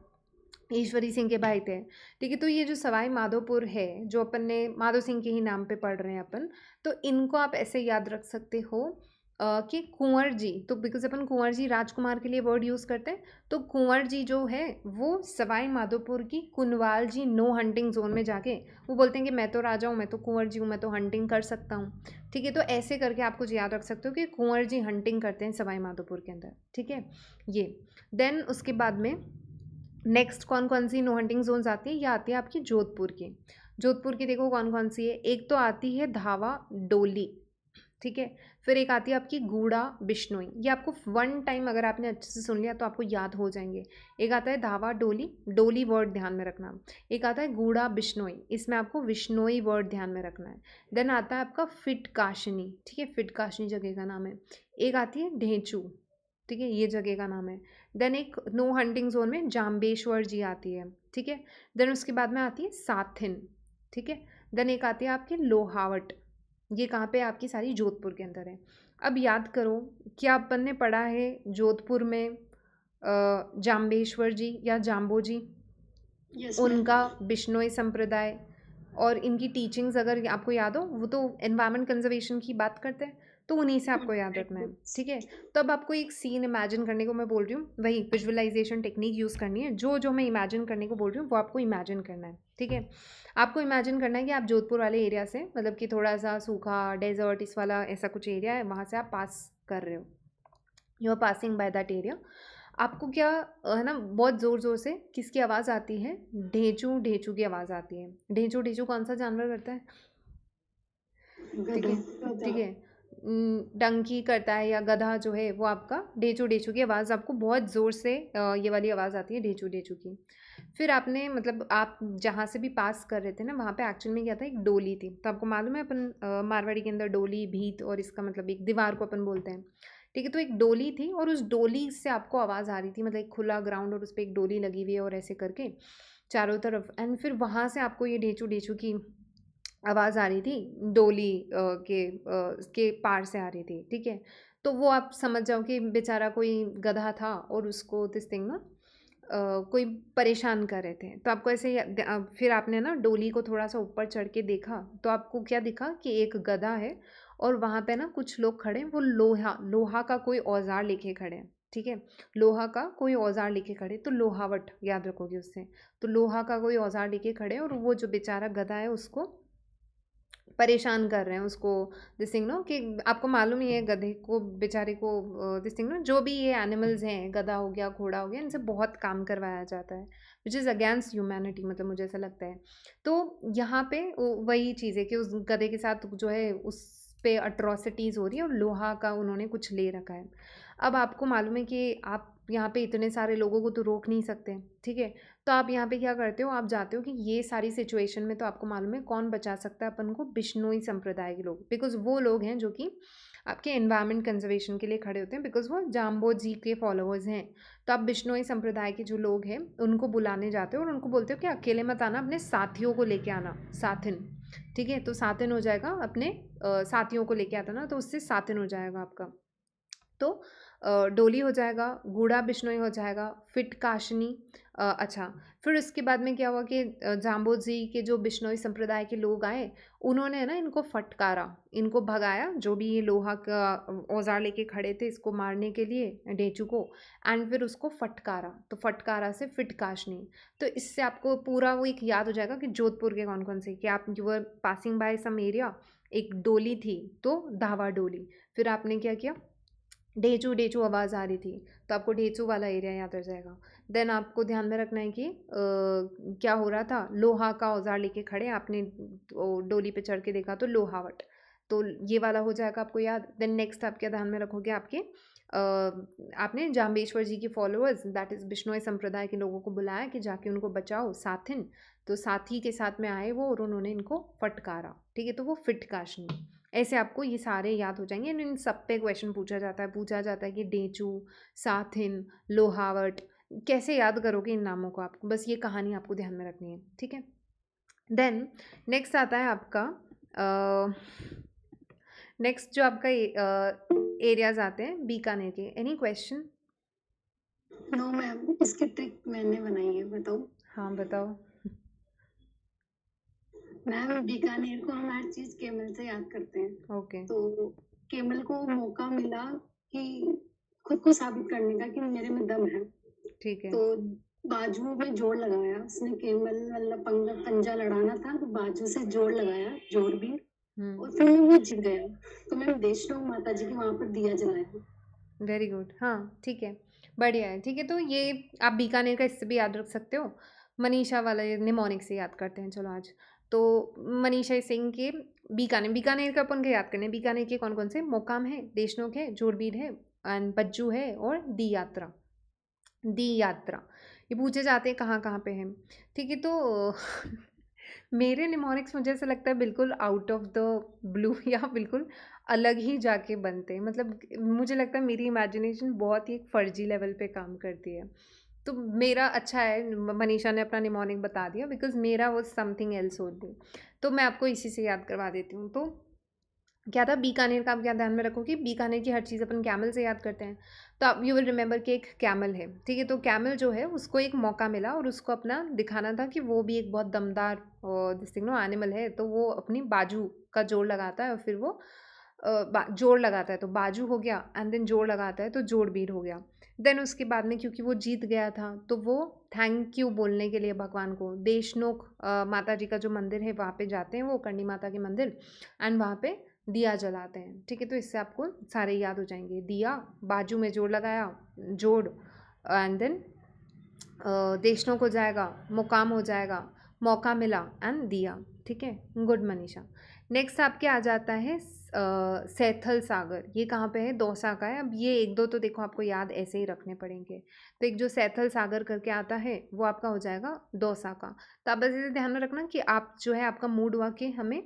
[SPEAKER 1] ईश्वरी सिंह के भाई थे, ठीक है। तो ये जो सवाई माधोपुर है जो अपन ने माधो सिंह के ही नाम पे पढ़ रहे हैं अपन, तो इनको आप ऐसे याद रख सकते हो कि कुंवर जी, तो बिकॉज अपन कुंवर जी राजकुमार के लिए वर्ड यूज़ करते हैं, तो कुंवर जी जो है वो सवाई माधोपुर की कुनवाल जी नो हंटिंग जोन में जाके वो बोलते हैं कि मैं तो राजा हूँ, मैं तो कुंवर जी हूँ, मैं तो हंटिंग कर सकता हूँ, ठीक है। तो ऐसे करके आपको याद रख सकते हो कि कुंवर जी हंटिंग करते हैं सवाई माधोपुर के अंदर, ठीक है। ये देन उसके बाद में नेक्स्ट कौन कौन सी नो हंटिंग जोन्स आती है, ये आती है आपकी जोधपुर की। जोधपुर की देखो कौन कौन सी है, एक तो आती है धावा डोली, ठीक है। फिर एक आती है आपकी गूढ़ा बिश्नोई, ये आपको वन टाइम अगर आपने अच्छे से सुन लिया तो आपको याद हो जाएंगे। एक आता है धावा डोली, डोली वर्ड ध्यान में रखना। एक आता है गूढ़ा बिश्नोई, इसमें आपको विश्नोई वर्ड ध्यान में रखना है। देन आता है आपका फिट काशनी, ठीक है, फिट काशनी जगह का नाम है। एक आती है ढेंचू, ठीक है, ये जगह का नाम है। देन एक नो हंटिंग जोन में जाम्बेश्वर जी आती है, ठीक है। देन उसके बाद में आती है साथिन, ठीक है। देन एक आती है आपकी लोहावट, ये कहाँ पे है? आपकी सारी जोधपुर के अंदर है। अब याद करो, क्या अपन ने पढ़ा है जोधपुर में जाम्बेश्वर जी या जाम्बो जी,
[SPEAKER 2] यस मैम।
[SPEAKER 1] उनका बिश्नोई संप्रदाय और इनकी टीचिंग्स अगर आपको याद हो, वो तो एनवायरनमेंट कंजर्वेशन की बात करते हैं, तो उन्हीं से आपको याद रखना है, ठीक है। तो अब आपको एक सीन इमेजिन करने को मैं बोल रही हूँ, वही विजुअलाइजेशन टेक्निक यूज़ करनी है। जो जो मैं इमेजिन करने को बोल रही हूँ वो आपको इमेजिन करना है, ठीक है। आपको इमेजिन करना है कि आप जोधपुर वाले एरिया से, मतलब कि थोड़ा सा सूखा डेजर्ट इस वाला ऐसा कुछ एरिया है, वहाँ से आप पास कर रहे हो, you are passing by that area. आपको क्या है ना, बहुत ज़ोर ज़ोर से किसकी आवाज़ आती है? ढेंचू ढेंचू की आवाज़ आती है। ढेंचू ढेंचू कौन सा जानवर करता है? ठीक
[SPEAKER 2] गधा।
[SPEAKER 1] है, ठीक है। डंकी करता है या गधा जो है वो आपका ढेंचू ढेंचू की आवाज़, आपको बहुत ज़ोर से ये वाली आवाज़ आती है ढेंचू ढेंचू की। फिर आपने मतलब आप जहाँ से भी पास कर रहे थे ना, वहाँ पे एक्चुअल में क्या था, एक डोली थी। तो आपको मालूम है अपन मारवाड़ी के अंदर डोली भीत और इसका मतलब एक दीवार को अपन बोलते हैं, ठीक है। तो एक डोली थी और उस डोली से आपको आवाज़ आ रही थी, मतलब एक खुला ग्राउंड और उस पर एक डोली लगी हुई है और ऐसे करके चारों तरफ, एंड फिर वहाँ से आपको ये ढेंचू ढेंचू की आवाज़ आ रही थी, डोली के पार से आ रही थी, ठीक है। तो वो आप समझ जाओ कि बेचारा कोई गधा था और उसको दिस थिंग ना कोई परेशान कर रहे थे। तो आपको ऐसे फिर आपने ना डोली को थोड़ा सा ऊपर चढ़ के देखा, तो आपको क्या दिखा कि एक गधा है और वहाँ पे ना कुछ लोग खड़े हैं, वो लोहा लोहा का कोई औजार लेके खड़े हैं, ठीक है। लोहा का कोई औजार लेके खड़े, तो लोहावट याद रखोगे उससे। तो लोहा का कोई औजार लेके खड़े हैं और वो जो बेचारा गधा है उसको परेशान कर रहे हैं, उसको दिस थिंग नो कि आपको मालूम ही है गधे को बेचारे को दिस थिंग नो, जो भी ये एनिमल्स हैं, गधा हो गया, घोड़ा हो गया, इनसे बहुत काम करवाया जाता है, विच इज़ अगेंस्ट ह्यूमैनिटी, मतलब मुझे ऐसा लगता है। तो यहाँ पे वही चीज़ है कि उस गधे के साथ जो है उस पे अट्रॉसिटीज़ हो रही है और लोहा का उन्होंने कुछ ले रखा है। अब आपको मालूम है कि आप यहाँ पे इतने सारे लोगों को तो रोक नहीं सकते, ठीक है। तो आप यहाँ पे क्या करते हो, आप जाते हो कि ये सारी सिचुएशन में तो आपको मालूम है कौन बचा सकता है अपन को? बिश्नोई संप्रदाय के लोग, बिकॉज वो लोग हैं जो कि आपके एनवायरनमेंट कंजर्वेशन के लिए खड़े होते हैं, बिकॉज वो जाम्बो जी के फॉलोअर्स हैं। तो आप बिश्नोई संप्रदाय के जो लोग हैं उनको बुलाने जाते हो और उनको बोलते हो कि अकेले मत आना, अपने साथियों को लेके आना, साथिन, ठीक है। तो साथिन हो जाएगा, अपने साथियों को लेके आता ना, तो उससे साथिन हो जाएगा आपका। तो डोली हो जाएगा, गूढ़ा बिश्नोई हो जाएगा, फिट काशनी। अच्छा, फिर उसके बाद में क्या हुआ कि जाम्बो जी के जो बिश्नोई संप्रदाय के लोग आए, उन्होंने ना इनको फटकारा, इनको भगाया, जो भी ये लोहा का औजार लेके खड़े थे इसको मारने के लिए ढेंचू को, एंड फिर उसको फटकारा, तो फटकारा से फिट काशनी। तो इससे आपको पूरा वो एक याद हो जाएगा कि जोधपुर के कौन कौन से, कि आप you were passing by some area, एक डोली थी तो धावा डोली, फिर आपने क्या किया, ढेंचू ढेंचू आवाज़ आ रही थी, तो आपको ढेंचू वाला एरिया याद आ जाएगा। देन आपको ध्यान में रखना है कि क्या हो रहा था, लोहा का औजार लेके खड़े, आपने डोली पे चढ़ के देखा तो लोहावट, तो ये वाला हो जाएगा आपको याद। देन नेक्स्ट आप क्या ध्यान में रखोगे, आपके आपने जाम्बेश्वर जी के फॉलोअर्स, दैट इज़ बिश्नोई संप्रदाय के लोगों को बुलाया कि जाके उनको बचाओ, साथिन। तो साथी के साथ में आए वो और उन्होंने इनको फटकारा, ठीक है। तो वो फिट काशनी, ऐसे आपको ये सारे याद हो जाएंगे। इन सब पे क्वेश्चन पूछा जाता है कि ढेंचू, साथिन, लोहावट, कैसे याद करोगे इन नामों को? आपको बस ये कहानी आपको ध्यान में रखनी है, ठीक है। देन नेक्स्ट आता है आपका नेक्स्ट जो आपका एरियाज आते हैं बीकानेर के। Any question?
[SPEAKER 2] नो मैम, इसकी ट्रिक मैंने बनाई है, बताओ।
[SPEAKER 1] हाँ बताओ।
[SPEAKER 2] मैम, बीकानेर को हम हर चीज केमल से याद करते हैं।
[SPEAKER 1] ओके,
[SPEAKER 2] तो केमल को मौका मिला कि खुद को साबित करने का कि मेरे में दम है।
[SPEAKER 1] ठीक है।
[SPEAKER 2] तो बाजू में जोर लगाया उसने, केमल मतलब पंजा लड़ाना था तो बाजू से जोर लगाया, जोर भी, और फिर वो जीत गया। तो मैम देशनोक माता जी के वहां पर दिया जलाया।
[SPEAKER 1] वेरी गुड, हाँ ठीक है, बढ़िया है, ठीक है। तो ये आप बीकानेर का इससे भी याद रख सकते हो। मनीषा वाला ये निमोनिक से याद करते हैं, चलो आज। तो मनीषा सिंह के बीकानेर, बीकानेर का अपन को याद करना है। बीकानेर के कौन कौन से मोकाम है, देशनोक है, जोरबीर है एंड बज्जू है और दी यात्रा। दी यात्रा ये पूछे जाते हैं कहाँ कहाँ पे है, ठीक है। तो मेरे निमोनिक्स मुझे ऐसा लगता है बिल्कुल आउट ऑफ द ब्लू या बिल्कुल अलग ही जाके बनते हैं। मतलब मुझे लगता है मेरी इमेजिनेशन बहुत ही एक फर्जी लेवल पे काम करती है। तो मेरा अच्छा है मनीषा ने अपना निमोनिक बता दिया, बिकॉज मेरा वो समथिंग एल्स ओनली। तो मैं आपको इसी से याद करवा देती हूँ। तो क्या था, बीकानेर का आप क्या ध्यान में रखो कि बीकानेर की हर चीज़ अपन कैमल से याद करते हैं। तो आप यू विल रिमेंबर कि एक कैमल है, ठीक है। तो कैमल जो है उसको एक मौका मिला और उसको अपना दिखाना था कि वो भी एक बहुत दमदार दिस थिंग नो एनिमल है। तो वो अपनी बाजू का जोड़ लगाता है और फिर वो जोड़ लगाता है तो बाजू हो गया, एंड देन जोड़ लगाता है तो जोड़बीर हो गया। देन उसके बाद में क्योंकि वो जीत गया था तो वो थैंक यू बोलने के लिए भगवान को देशनोक माता जी का जो मंदिर है वहाँ पे जाते हैं, वो करणी माता के मंदिर, एंड वहाँ पे दिया जलाते हैं, ठीक है। तो इससे आपको सारे याद हो जाएंगे। दिया, बाजू में जोड़ लगाया, जोड़, एंड देन देशनोक हो जाएगा, मुकाम हो जाएगा, मौका मिला एंड दिया, ठीक है। गुड मनीषा। नेक्स्ट आपके आ जाता है सैथल सागर। ये कहाँ पे है, दौसा का है। अब ये एक दो तो देखो आपको याद ऐसे ही रखने पड़ेंगे। तो एक जो सैथल सागर करके आता है वो आपका हो जाएगा दौसा का। तो आप बस इसे ध्यान में रखना कि आप जो है आपका मूड हुआ कि हमें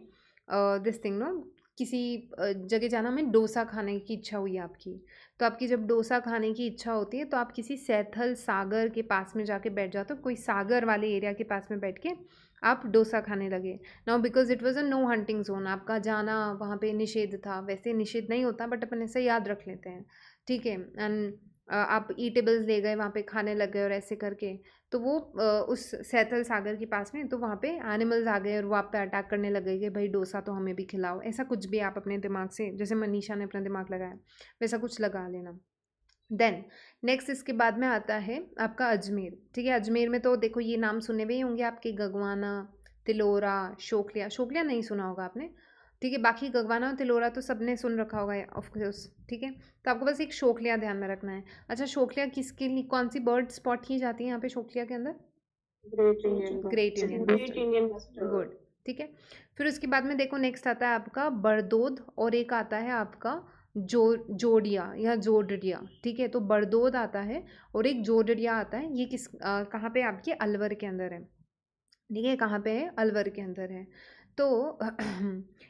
[SPEAKER 1] दिस थिंग नो किसी जगह जाना, हमें डोसा खाने की इच्छा हुई आपकी। तो आपकी जब डोसा खाने की इच्छा होती है तो आप किसी सैथल सागर के पास में जाके बैठ जाते हो, कोई सागर वाले एरिया के पास में बैठ के आप डोसा खाने लगे। Now because it was a no hunting zone, आपका जाना वहाँ पे निषेध था। वैसे निषेध नहीं होता बट अपन ऐसे याद रख लेते हैं, ठीक है। एंड आप ईटेबल्स ले गए वहाँ पे खाने लग गए और ऐसे करके, तो वो उस सैथल सागर के पास में, तो वहाँ पे एनिमल्स आ गए और वो आप पे अटैक करने लग गए कि भाई डोसा तो हमें भी खिलाओ। ऐसा कुछ भी आप अपने दिमाग से, जैसे मनीषा ने अपना दिमाग लगाया वैसा कुछ लगा लेना। देन नेक्स्ट इसके बाद में आता है आपका अजमेर, ठीक है। अजमेर में तो देखो ये नाम सुने हुए ही होंगे आपके, गगवाना, तिलोरा, शोखलिया। शोखलिया नहीं सुना होगा आपने, ठीक है। बाकी गगवाना और तिलोरा तो सबने सुन रखा होगा ऑफकोर्स, ठीक है। तो आपको बस एक शोखलिया ध्यान में रखना है। अच्छा, शोखलिया किसके लिए, कौन सी बर्ड स्पॉट की जाती है यहाँ पे शोखलिया के अंदर?
[SPEAKER 2] Great Indian
[SPEAKER 1] great Indian
[SPEAKER 2] great
[SPEAKER 1] bustard,
[SPEAKER 2] Indian bustard.
[SPEAKER 1] Good, ठीक है। फिर उसके बाद में देखो नेक्स्ट आता है आपका बरदोद और एक आता है आपका जोड़िया या जोड़िया, ठीक है। तो बरदोद आता है और एक जोड़िया आता है। ये किस कहाँ पे आपके अलवर के अंदर है, ठीक है। कहाँ पे है, अलवर के अंदर है। तो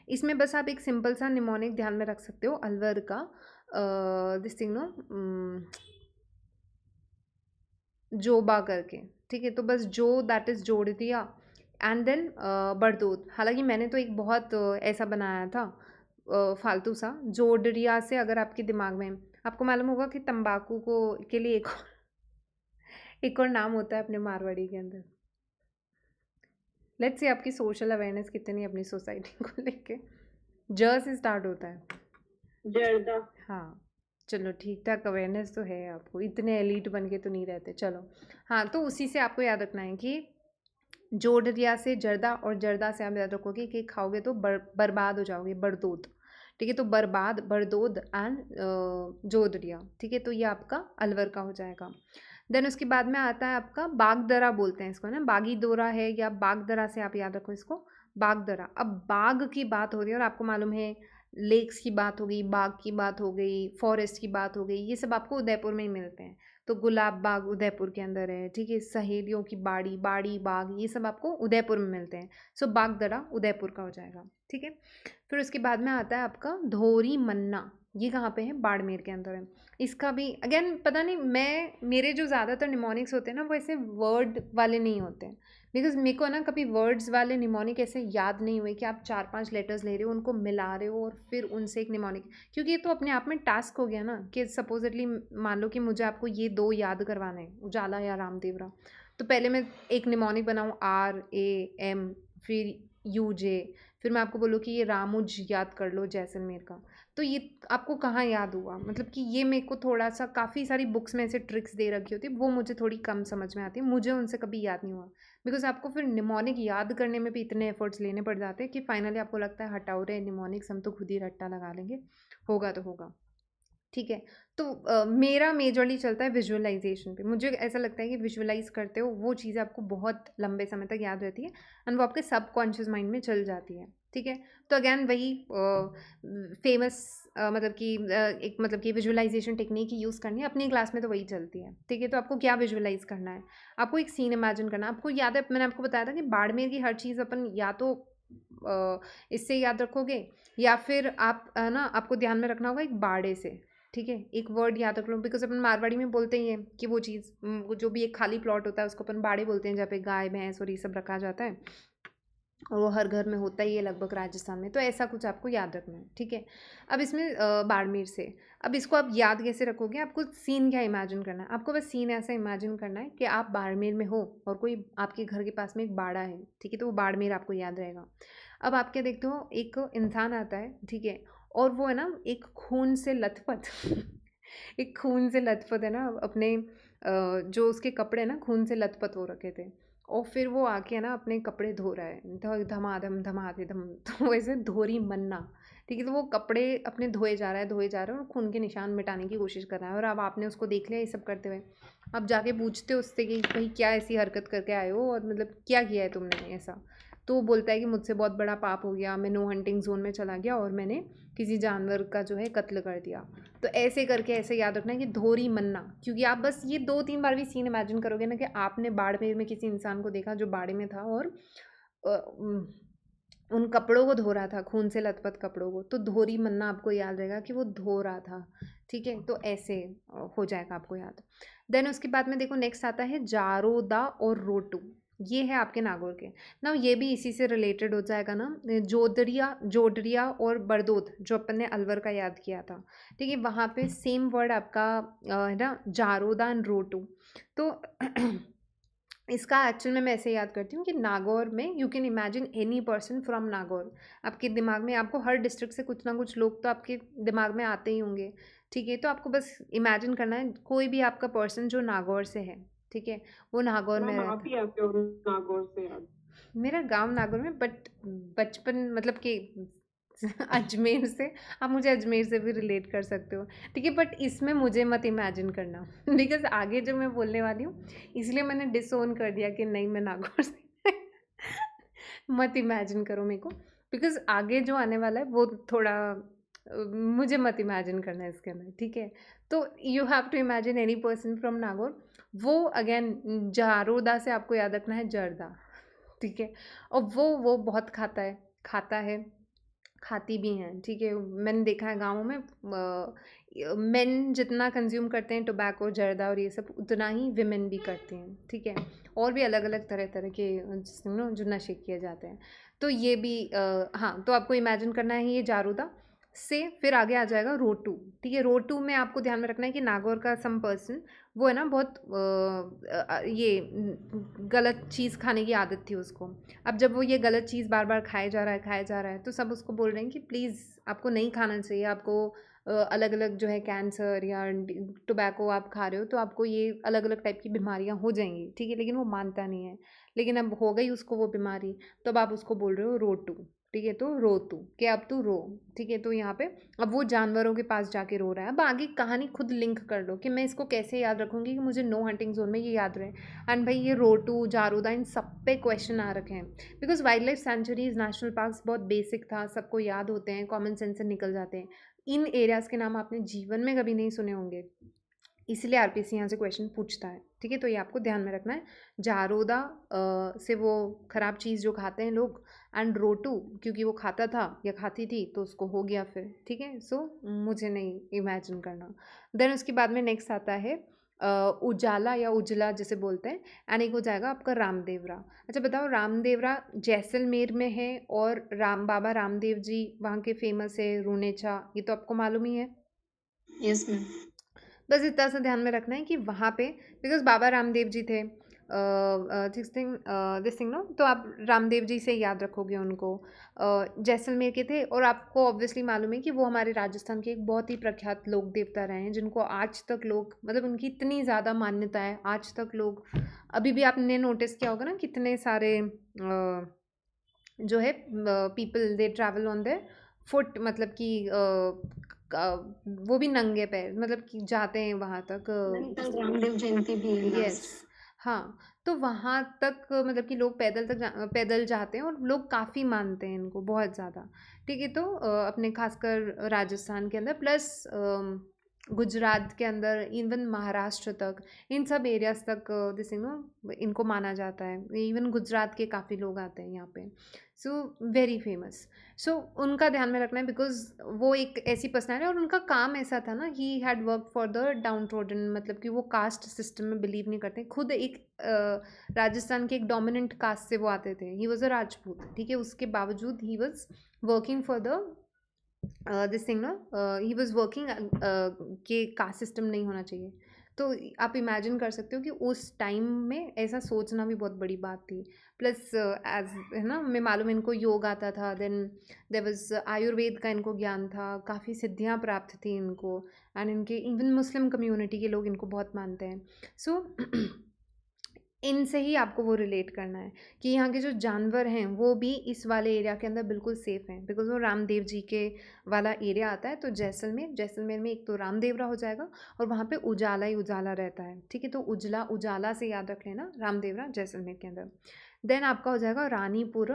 [SPEAKER 1] इसमें बस आप एक सिंपल सा निमोनिक ध्यान में रख सकते हो अलवर का, दिस थिंग नो जोबा करके, ठीक है। तो बस जो दैट इज़ जोड़ दिया, एंड देन बरदोत। हालांकि मैंने तो एक बहुत ऐसा बनाया था फालतू सा जोड़िया से। अगर आपके दिमाग में, आपको मालूम होगा कि तंबाकू को के लिए एक और नाम होता है अपने मारवाड़ी के अंदर। लेट्स से आपकी सोशल अवेयरनेस कितनी अपनी सोसाइटी को लेके। ज से स्टार्ट होता है,
[SPEAKER 2] जर्दा।
[SPEAKER 1] हाँ। चलो ठीक ठाक अवेयरनेस तो है आपको, इतने एलीट बन के तो नहीं रहते। चलो हाँ, तो उसी से आपको याद रखना है कि जोड़िया से जर्दा और जर्दा से आप याद रखोगे कि खाओगे तो बर्बाद हो जाओगे, बरदोद, ठीक है। तो बर्बाद, बरदोद एंड जोड़िया, ठीक है। तो ये आपका अलवर का हो जाएगा। देन उसके बाद में आता है आपका बागदरा, बोलते हैं इसको ना, बागी दोरा है या बागदरा से आप याद रखो इसको, बागदरा। अब बाग की बात हो रही है और आपको मालूम है लेक्स की बात हो गई, बाग की बात हो गई, फॉरेस्ट की बात हो गई, ये सब आपको उदयपुर में ही मिलते हैं। तो गुलाब बाग उदयपुर के अंदर है, ठीक है। सहेलियों की बाड़ी, बाड़ी बाग, ये सब आपको उदयपुर में मिलते हैं। सो बागदरा उदयपुर का हो जाएगा, ठीक है। फिर उसके बाद में आता है आपका धोरी मन्ना। ये कहाँ पे है, बाड़मेर के अंदर है। इसका भी अगेन पता नहीं, मेरे जो ज़्यादातर निमोनिक्स होते हैं ना वो ऐसे वर्ड वाले नहीं होते हैं, बिकॉज मेरे को ना कभी वर्ड्स वाले निमोनिक ऐसे याद नहीं हुए कि आप 4-5 लेटर्स ले रहे हो, उनको मिला रहे हो और फिर उनसे एक निमोनिक। क्योंकि ये तो अपने आप में टास्क हो गया ना कि सपोजिटली मान लो कि मुझे आपको ये 2 याद करवाने हैं, उजाला या रामदेवरा। तो पहले मैं एक निमोनिक बनाऊँ RAM, फिर UJ, फिर मैं आपको बोलूँ कि ये रामुज याद कर लो जैसलमेर का। तो ये आपको कहाँ याद हुआ, मतलब कि ये मेरे को थोड़ा सा, काफ़ी सारी बुक्स में ऐसे ट्रिक्स दे रखी होती है, वो मुझे थोड़ी कम समझ में आती है, मुझे उनसे कभी याद नहीं हुआ। बिकॉज आपको फिर निमोनिक याद करने में भी इतने एफर्ट्स लेने पड़ जाते हैं कि फाइनली आपको लगता है हटाओ रे निमोनिक्स, हम तो खुद ही रट्टा लगा लेंगे, होगा तो होगा। ठीक है? तो मेरा मेजरली चलता है विजुअलाइज़ेशन पे। मुझे ऐसा लगता है कि विजुअलाइज़ करते हो वो चीज़ें आपको बहुत लंबे समय तक याद रहती है एंड वो आपके सबकॉन्शियस माइंड में चल जाती है, ठीक है? तो अगेन वही फेमस मतलब कि एक मतलब कि विजुअलाइज़ेशन टेक्नीक ही यूज़ करनी है, अपनी क्लास में तो वही चलती है, ठीक है? तो आपको क्या विजुअलाइज़ करना है? आपको एक सीन इमेजिन करना है। आपको याद है मैंने आपको बताया था कि बाड़मेर की हर चीज़ अपन या तो इससे याद रखोगे या फिर आप ना आपको ध्यान में रखना होगा एक बाड़े से, ठीक है? एक वर्ड याद रख लो बिकॉज़ अपन मारवाड़ी में बोलते ही हैं कि वो चीज़ वो जो भी एक खाली प्लॉट होता है उसको अपन बाड़े बोलते हैं जहाँ पे गाय, भैंस और ये सब रखा जाता है और वो हर घर में होता ही है लगभग राजस्थान में। तो ऐसा कुछ आपको याद रखना है, ठीक है? अब इसमें बाड़मेर से अब इसको आप याद कैसे रखोगे? आपको सीन क्या इमेजिन करना है? आपको बस सीन ऐसा इमेजिन करना है कि आप बाड़मेर में हो और कोई आपके घर के पास में एक बाड़ा है, ठीक है? तो वो बाड़मेर आपको याद रहेगा। अब आप क्या देखते हो एक इंसान आता है, ठीक है? और वो है ना एक खून से लथपथ एक खून से लथपथ है ना अपने जो उसके कपड़े ना खून से लथपथ हो रखे थे और फिर वो आके ना अपने कपड़े धो रहा है धमाधम धमाधम तो वैसे धोरी मन्ना, ठीक है? तो वो कपड़े अपने धोए जा रहा है और खून के निशान मिटाने की कोशिश कर रहा है और अब आपने उसको देख लिया ये सब करते हुए। अब जाके पूछते हो उससे कि भाई क्या ऐसी हरकत करके आए हो और मतलब क्या किया है तुमने ऐसा? तो वो बोलता है कि मुझसे बहुत बड़ा पाप हो गया, मैं नो हंटिंग जोन में चला गया और मैंने किसी जानवर का जो है कत्ल कर दिया। तो ऐसे करके ऐसे याद रखना है कि धोरी मन्ना, क्योंकि आप बस ये 2-3 बार भी सीन इमेजिन करोगे ना कि आपने बाड़मेर में किसी इंसान को देखा जो बाड़े में था और अ, उम, उन कपड़ों को धो रहा था, खून से लथपथ कपड़ों को, तो धोरी मन्ना आपको याद रहेगा कि वो धो रहा था, ठीक है? तो ऐसे हो जाएगा आपको याद। देन उसके बाद में देखो नेक्स्ट आता है जारोदा और रोटू, ये है आपके नागौर के। ना ये भी इसी से रिलेटेड हो जाएगा ना, जोडरिया और बरदोत जो अपन ने अलवर का याद किया था, ठीक है? वहाँ पे सेम वर्ड आपका है ना जारोदा एंड रोटू। तो इसका एक्चुअल में मैं ऐसे याद करती हूँ कि नागौर में you can imagine any person from Nagaur. आपके दिमाग में आपको हर डिस्ट्रिक्ट से कुछ ना कुछ लोग तो आपके दिमाग में आते ही होंगे, ठीक है? तो आपको बस इमेजिन करना है कोई भी आपका पर्सन जो नागौर से है, ठीक है? वो नागौर में
[SPEAKER 2] मैम आप
[SPEAKER 1] रहता
[SPEAKER 2] ही आते हो नागौर से याद।
[SPEAKER 1] है। मेरा गांव नागौर में बट बचपन मतलब कि अजमेर से, आप मुझे अजमेर से भी रिलेट कर सकते हो, ठीक है? बट इसमें मुझे मत इमेजिन करना बिकॉज आगे जो मैं बोलने वाली हूँ इसलिए मैंने डिसोन कर दिया कि नहीं मैं नागौर से मत इमेजिन करो मेरे को बिकॉज आगे जो आने वाला है वो थोड़ा मुझे मत इमेजिन करना है इसके अंदर, ठीक है? तो you have to imagine any person from Nagaur. वो अगेन जारोदा से आपको याद रखना है जर्दा, ठीक है? और वो बहुत खाता है खाती भी हैं, ठीक है? मैंने देखा है गाँवों में मेन जितना कंज्यूम करते हैं टोबैको, जर्दा और ये सब उतना ही विमेन भी करती हैं, ठीक है? और भी अलग-अलग तरह-तरह के जो नशे किए जाते हैं। तो ये भी हाँ, तो आपको इमेजिन करना है ये जारूदा से फिर आगे आ जाएगा रोटू, ठीक है? रोटू में आपको ध्यान में रखना है कि नागौर का सम पर्सन वो है ना बहुत गलत चीज़ खाने की आदत थी उसको। अब जब वो ये गलत चीज़ बार-बार खाया जा रहा है, तो सब उसको बोल रहे हैं कि प्लीज़ आपको नहीं खाना चाहिए, आपको अलग-अलग जो है कैंसर या टोबैको आप खा रहे हो, तो आपको ये अलग-अलग टाइप की बीमारियाँ हो जाएँगी, ठीक है? लेकिन वो मानता नहीं है। लेकिन अब हो गई उसको वो बीमारी, तो अब आप उसको बोल रहे हो रोटू, ठीक है? तो रो तू, कि अब तू रो, ठीक है? तो यहाँ पे अब वो जानवरों के पास जाके रो रहा है। अब आगे कहानी खुद लिंक कर लो कि मैं इसको कैसे याद रखूँगी कि मुझे नो हंटिंग ज़ोन में ये याद रहे। एंड भाई ये रोटू, जारूदा इन सब पे क्वेश्चन आ रखे हैं because wild life sanctuaries national parks बहुत बेसिक था, सबको याद होते हैं, कॉमन सेंस से निकल जाते हैं। इन एरियाज़ के नाम आपने जीवन में कभी नहीं सुने होंगे, इसलिए आरपीसी यहाँ से क्वेश्चन पूछता है, ठीक है? तो ये आपको ध्यान में रखना है। जारोदा से वो खराब चीज़ जो खाते हैं लोग एंड रोटू क्योंकि वो खाता था या खाती थी तो उसको हो गया फिर, ठीक है? सो मुझे नहीं इमेजिन करना। देन उसके बाद में नेक्स्ट आता है उजाला या उजला जिसे बोलते हैं एंड एक हो जाएगा आपका रामदेवरा। अच्छा बताओ रामदेवरा जैसलमेर में है और बाबा रामदेव जी वहाँ के फेमस है रूनेचा, ये तो आपको मालूम ही है।
[SPEAKER 2] Yes ma'am.
[SPEAKER 1] बस इतना सा ध्यान में रखना है कि वहाँ पे बिकॉज बाबा रामदेव जी थे दिस थिंग नो, तो आप रामदेव जी से याद रखोगे उनको। जैसलमेर के थे और आपको ऑब्वियसली मालूम है कि वो हमारे राजस्थान के एक बहुत ही प्रख्यात लोक देवता रहे हैं जिनको आज तक लोग मतलब उनकी इतनी ज़्यादा मान्यता है आज तक लोग अभी भी आपने नोटिस किया होगा ना कितने सारे जो है people they travel on their foot मतलब कि वो भी नंगे पैर मतलब कि जाते हैं वहाँ तक
[SPEAKER 2] नैनीताल रामदेव जयंती भी है
[SPEAKER 1] यस
[SPEAKER 2] लास्ट।
[SPEAKER 1] हाँ, तो वहाँ तक मतलब कि लोग पैदल जाते हैं और लोग काफ़ी मानते हैं इनको बहुत ज़्यादा। ठीक है, तो अपने खासकर राजस्थान के अंदर प्लस गुजरात के अंदर इवन महाराष्ट्र तक इन सब एरियाज़ तक दिस इनको माना जाता है। इवन गुजरात के काफ़ी लोग आते हैं यहाँ पे। So very famous. सो उनका ध्यान में रखना है बिकॉज वो एक ऐसी पर्सनैलिटी और उनका काम ऐसा था ना, he had work for the down trodden, मतलब कि वो कास्ट सिस्टम में बिलीव नहीं करते। खुद एक राजस्थान के एक डोमिनेंट कास्ट से वो आते थे। ही वॉज अ राजपूत, ठीक है, उसके बावजूद he was working for the this thing ना, ही वॉज वर्किंग कि कास्ट सिस्टम नहीं होना चाहिए। तो आप इमेजिन कर सकते हो कि उस टाइम में ऐसा सोचना भी बहुत बड़ी बात थी। प्लस एज है ना, हमें मालूम है इनको योग आता था, देन देयर वाज आयुर्वेद का इनको ज्ञान था, काफ़ी सिद्धियाँ प्राप्त थी इनको। एंड इनके इवन मुस्लिम कम्युनिटी के लोग इनको बहुत मानते हैं। सो इनसे ही आपको वो रिलेट करना है कि यहाँ के जो जानवर हैं वो भी इस वाले एरिया के अंदर बिल्कुल सेफ़ हैं बिकॉज वो रामदेव जी के वाला एरिया आता है। तो जैसलमेर में एक तो रामदेवरा हो जाएगा और वहाँ पे उजाला ही उजाला रहता है। ठीक है, तो उजला उजाला से याद रख लेना, रामदेवरा जैसलमेर के अंदर। देन आपका हो जाएगा रानीपुर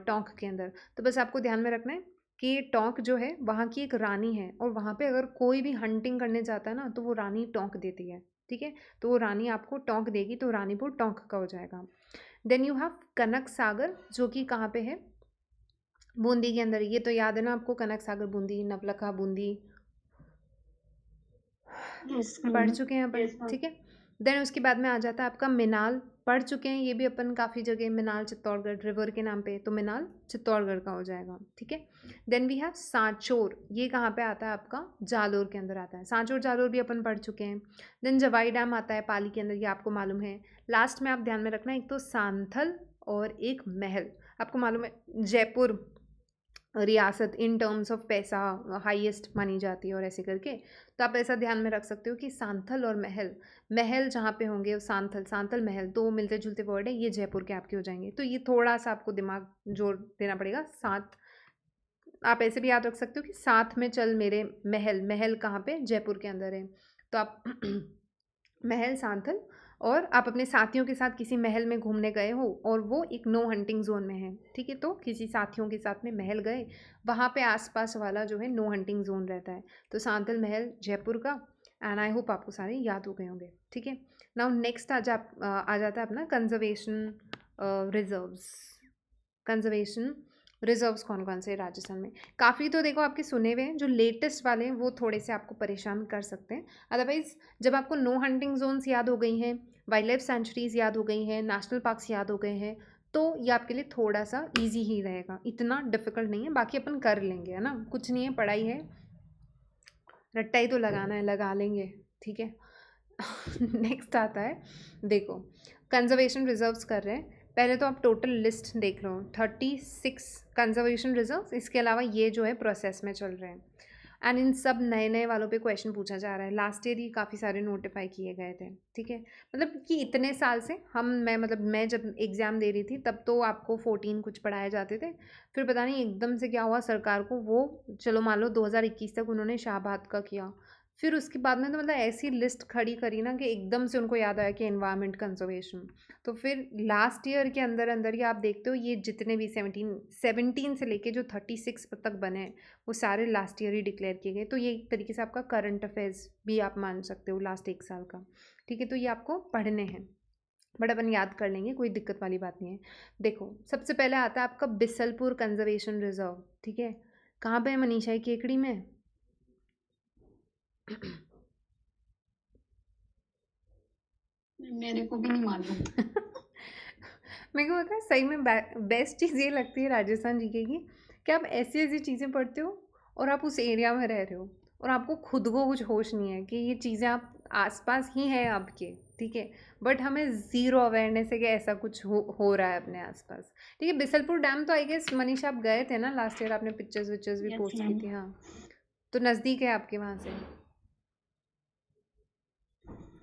[SPEAKER 1] टोंक के अंदर। तो बस आपको ध्यान में रखना है कि टोंक जो है वहाँ की एक रानी है और वहाँ पे अगर कोई भी हंटिंग करने जाता है ना तो वो रानी टोंक देती है। ठीक है, तो वो रानी आपको टोंक देगी, तो रानीपुर टोंक का हो जाएगा। देन यू हैव कनक सागर जो कि कहाँ पे है, बूंदी के अंदर। ये तो याद है ना आपको, कनक सागर बूंदी, नवलखा बूंदी
[SPEAKER 2] यस
[SPEAKER 1] पढ़
[SPEAKER 2] मैम।
[SPEAKER 1] चुके हैं अपन। ठीक है, देन उसके बाद में आ जाता है आपका मिनाल, पढ़ चुके हैं ये भी अपन काफ़ी जगह, मिनाल चित्तौड़गढ़ रिवर के नाम पे, तो मिनाल चित्तौड़गढ़ का हो जाएगा। ठीक है, देन वी हैव सांचौर, ये कहाँ पे आता है आपका, जालोर के अंदर आता है। सांचौर जालोर भी अपन पढ़ चुके हैं। देन जवाई डैम आता है पाली के अंदर, ये आपको मालूम है। लास्ट में आप ध्यान में रखना, एक तो सांथल और एक महल। आपको मालूम है जयपुर रियासत इन टर्म्स ऑफ पैसा हाईएस्ट मानी जाती है और ऐसे करके, तो आप ऐसा ध्यान में रख सकते हो कि सांथल और महल, महल जहाँ पे होंगे वो सांथल महल, दो मिलते जुलते वर्ड है, ये जयपुर के आपके हो जाएंगे। तो ये थोड़ा सा आपको दिमाग जोर देना पड़ेगा। साथ आप ऐसे भी याद रख सकते हो कि साथ में चल मेरे महल, महल कहाँ पे, जयपुर के अंदर है। तो आप महल सांथल, और आप अपने साथियों के साथ किसी महल में घूमने गए हो और वो एक नो हंटिंग जोन में है। ठीक है, तो किसी साथियों के साथ में महल गए, वहाँ पे आसपास वाला जो है नो हंटिंग जोन रहता है। तो सांथल महल जयपुर का। एंड आई होप आपको सारे याद हो गए होंगे। ठीक है, नाउ नेक्स्ट आ जाता है अपना कंजर्वेशन रिजर्व्स। कंजर्वेशन रिजर्व्स कौन कौन से राजस्थान में, काफ़ी तो देखो आपके सुने हुए हैं, जो लेटेस्ट वाले हैं वो थोड़े से आपको परेशान कर सकते हैं। अदरवाइज जब आपको नो हंटिंग जोन्स याद हो गई हैं, वाइल्ड लाइफ सेंचुरीज याद हो गई हैं, नेशनल पार्क्स याद हो गए हैं, तो ये आपके लिए थोड़ा सा इजी ही रहेगा, इतना डिफिकल्ट नहीं है। बाकी अपन कर लेंगे, है ना, कुछ नहीं है, पढ़ाई है, रट्टा ही तो लगाना है, लगा लेंगे। ठीक है। नेक्स्ट आता है, देखो कंजर्वेशन रिजर्व्स कर रहे हैं। पहले तो आप टोटल लिस्ट देख लो, 36 कंजर्वेशन रिजर्व्स, इसके अलावा ये जो है प्रोसेस में चल रहे हैं। एंड इन सब नए नए वालों पे क्वेश्चन पूछा जा रहा है। लास्ट ईयर ही काफ़ी सारे नोटिफाई किए गए थे। ठीक है, मतलब कि इतने साल से मैं जब एग्ज़ाम दे रही थी तब तो आपको 14 कुछ पढ़ाए जाते थे। फिर पता नहीं एकदम से क्या हुआ सरकार को, वो चलो मान लो 2021 तक उन्होंने शाहबाद का किया, फिर उसके बाद में तो मतलब ऐसी लिस्ट खड़ी करी ना कि एकदम से उनको याद आया कि एनवायरनमेंट कंजर्वेशन। तो फिर लास्ट ईयर के अंदर अंदर ही आप देखते हो ये जितने भी 17 से लेके जो 36 तक बने हैं वो सारे लास्ट ईयर ही डिक्लेयर किए गए। तो ये एक तरीके से आपका करंट अफेयर्स भी आप मान सकते हो लास्ट एक साल का। ठीक है, तो ये आपको पढ़ने हैं, बट अपन याद कर लेंगे, कोई दिक्कत वाली बात नहीं है। देखो सबसे पहले आता है आपका बिसलपुर कंजर्वेशन रिजर्व। ठीक है, कहाँ पे है मनीषा, ये केकड़ी में।
[SPEAKER 2] मेरे को भी नहीं मालूम।
[SPEAKER 1] मेरे को पता है सही में बेस्ट चीज़ ये लगती है राजस्थान जीके की कि आप ऐसी ऐसी चीज़ें पढ़ते हो और आप उस एरिया में रह रहे हो और आपको खुद को कुछ होश नहीं है कि ये चीज़ें आप आसपास ही हैं आपके। ठीक है, बट हमें ज़ीरो अवेयरनेस है कि ऐसा कुछ हो रहा है अपने आसपास। ठीक है, बिसलपुर डैम तो आई गेस मनीषा आप गए थे ना लास्ट ईयर, आपने पिक्चर्स विक्चर्स भी
[SPEAKER 2] यस
[SPEAKER 1] पोस्ट की
[SPEAKER 2] मैम।
[SPEAKER 1] थी। हाँ, तो नज़दीक है आपके वहाँ से।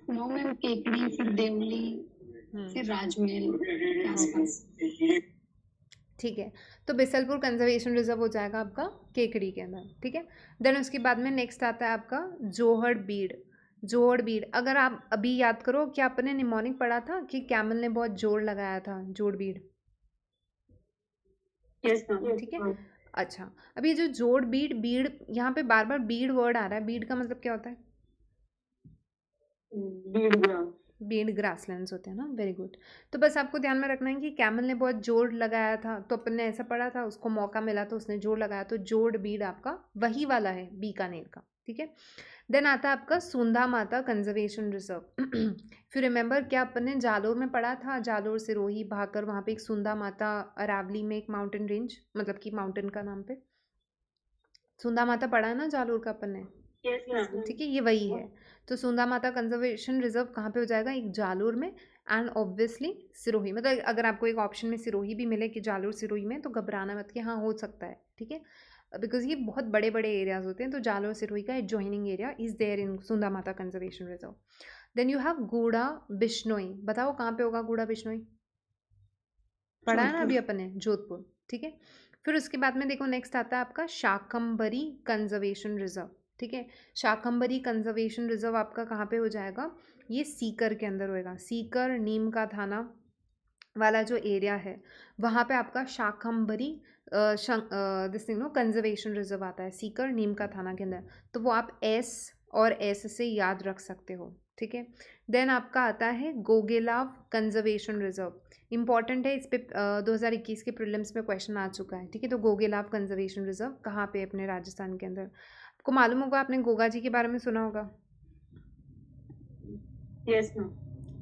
[SPEAKER 2] नो मैम, केकड़ी, फिर देवली,
[SPEAKER 1] हम्म,
[SPEAKER 2] फिर राजमहल के
[SPEAKER 1] ओके,
[SPEAKER 2] आसपास।
[SPEAKER 1] ठीक है। तो बिसलपुर कंजर्वेशन रिजर्व हो जाएगा आपका केकड़ी के अंदर, ठीक है। देन उसके बाद में नेक्स्ट आता है आपका जोहड़ बीड़। जोहड़ बीड़, अगर आप अभी याद करो कि आपने निमोनिक पढ़ा था कि कैमल ने बहुत जोड़ लगाया था, जोड़ बीड़,
[SPEAKER 2] यस मैम।
[SPEAKER 1] ठीक है। अच्छा, अब ये जो जोड़ बीड़, बीड़ यहाँ पे बार बार बीड़ वर्ड आ रहा है, बीड़ का मतलब क्या होता है?
[SPEAKER 2] बीड़ ग्राम।
[SPEAKER 1] बीड ग्रासलैंड्स होते हैं ना, वेरी गुड। तो बस आपको ध्यान में रखना है कि कैमल ने बहुत जोड़ लगाया था, तो अपन ने ऐसा पढ़ा था, उसको मौका मिला तो उसने जोड़ लगाया, तो जोड़ बीड आपका वही वाला है बीकानेर का, ठीक है। देन आता है आपका सुंधा माता कंजर्वेशन रिजर्व। फिर रिमेंबर क्या अपन ने जालोर में पढ़ा था, जालोर सिरोही भाकर, वहाँ पे एक सुंधा माता, अरावली में एक माउंटेन रेंज, मतलब कि माउंटेन का नाम पे सुंधा माता पढ़ा है ना जालोर का अपन ने,
[SPEAKER 2] यस मैम।
[SPEAKER 1] ठीक है, ये वही है। तो सुंदा माता कंजर्वेशन रिजर्व कहाँ पे हो जाएगा? एक जालोर में एंड ऑब्वियसली सिरोही, मतलब अगर आपको एक ऑप्शन में सिरोही भी मिले कि जालोर सिरोही में, तो घबराना मत कि हाँ हो सकता है, ठीक है, बिकॉज ये बहुत बड़े बड़े एरियाज होते हैं, तो जालोर सिरोही का adjoining area is there in Sunda Mata conservation reserve. Then you have Gudha Bishnoi, बताओ कहाँ पे होगा गूढ़ा बिश्नोई? पढ़ा है ना अभी अपन ने, जोधपुर, ठीक है। फिर उसके बाद में देखो नेक्स्ट आता है आपका शाकंभरी कंजर्वेशन रिजर्व, ठीक है। शाकंभरी कंजर्वेशन रिजर्व आपका कहाँ पे हो जाएगा? ये सीकर के अंदर होएगा, सीकर नीम का थाना वाला जो एरिया है, वहाँ पे आपका Shakambhari this thing no conservation reserve आता है, सीकर नीम का थाना के अंदर, तो वो आप एस और एस से याद रख सकते हो, ठीक है। देन आपका आता है गोगेलाव कंजर्वेशन रिजर्व, इंपॉर्टेंट है, इस पे 2021 के प्रीलिम्स में क्वेश्चन आ चुका है, ठीक है। तो गोगेलाव कंजर्वेशन रिजर्व कहाँ पे है? अपने राजस्थान के अंदर। आपको मालूम होगा, आपने गोगा जी के बारे में सुना होगा,
[SPEAKER 2] यस मैम।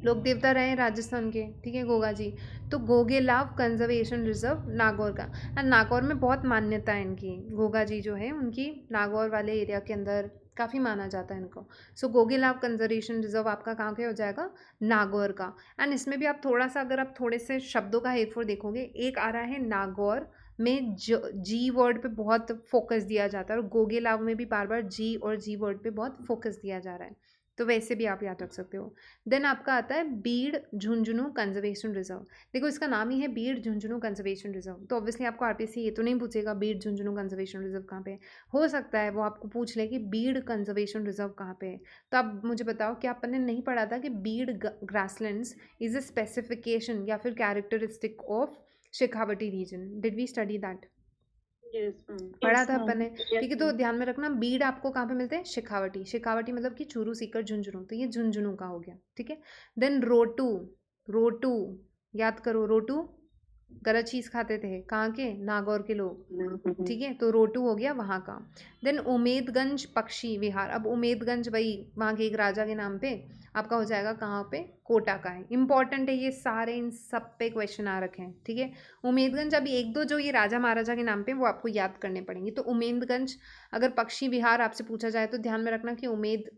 [SPEAKER 1] लोक देवता रहे राजस्थान के, ठीक है, गोगा जी। तो गोगेलाव कंजर्वेशन रिजर्व नागौर का, एंड नागौर में बहुत मान्यता है इनकी, गोगा जी जो है उनकी नागौर वाले एरिया के अंदर काफ़ी माना जाता है इनको। सो गोगेलाव कंजर्वेशन रिजर्व आपका कहाँ के हो जाएगा? नागौर का। एंड इसमें भी आप थोड़ा सा, अगर आप थोड़े से शब्दों का हेरफेर देखोगे, एक आ रहा है नागौर में जी वर्ड पे बहुत फोकस दिया जाता है, और गोगेलाव में भी बार बार जी और जी वर्ड पे बहुत फोकस दिया जा रहा है, तो वैसे भी आप याद रख सकते हो। देन आपका आता है बीड़ झुंझुनू कंजर्वेशन रिजर्व। देखो इसका नाम ही है बीड़ झुंझुनू कंजर्वेशन रिजर्व, तो ऑब्वियसली आपको आरपीसी ये तो नहीं पूछेगा बीड़ झुंझुनू कंजर्वेशन रिजर्व कहाँ पे है। हो सकता है वो आपको पूछ ले कि बीड़ कंजर्वेशन रिजर्व कहाँ पे है। तो आप मुझे बताओ कि अपन ने नहीं पढ़ा था कि Beed grasslands is a specification या फिर characteristic of Shekhawati region? Did we study that? पढ़ा था अपन ने, ठीक है। तो ध्यान में रखना, बीड़ आपको कहाँ पे मिलते हैं? शेखावटी, शेखावटी मतलब कि चूरू सीकर झुंझुनू, तो ये झुंझुनू का हो गया, ठीक है। देन रोटू, रोटू याद करो, रोटू गलत चीज़ खाते थे, कहाँ के? नागौर के लोग, ठीक है, तो रोटू हो गया वहाँ का। देन उमेदगंज पक्षी विहार, अब उमेदगंज वही वहाँ के एक राजा के नाम पे आपका हो जाएगा, कहाँ पे? कोटा का है। इंपॉर्टेंट है ये सारे, इन सब पे क्वेश्चन आ रखे हैं, ठीक है। उमेदगंज, अभी एक दो जो ये राजा महाराजा के नाम पे वो आपको याद करने पड़ेंगे। तो उमेदगंज, अगर पक्षी विहार आपसे पूछा जाए तो ध्यान में रखना कि उमेद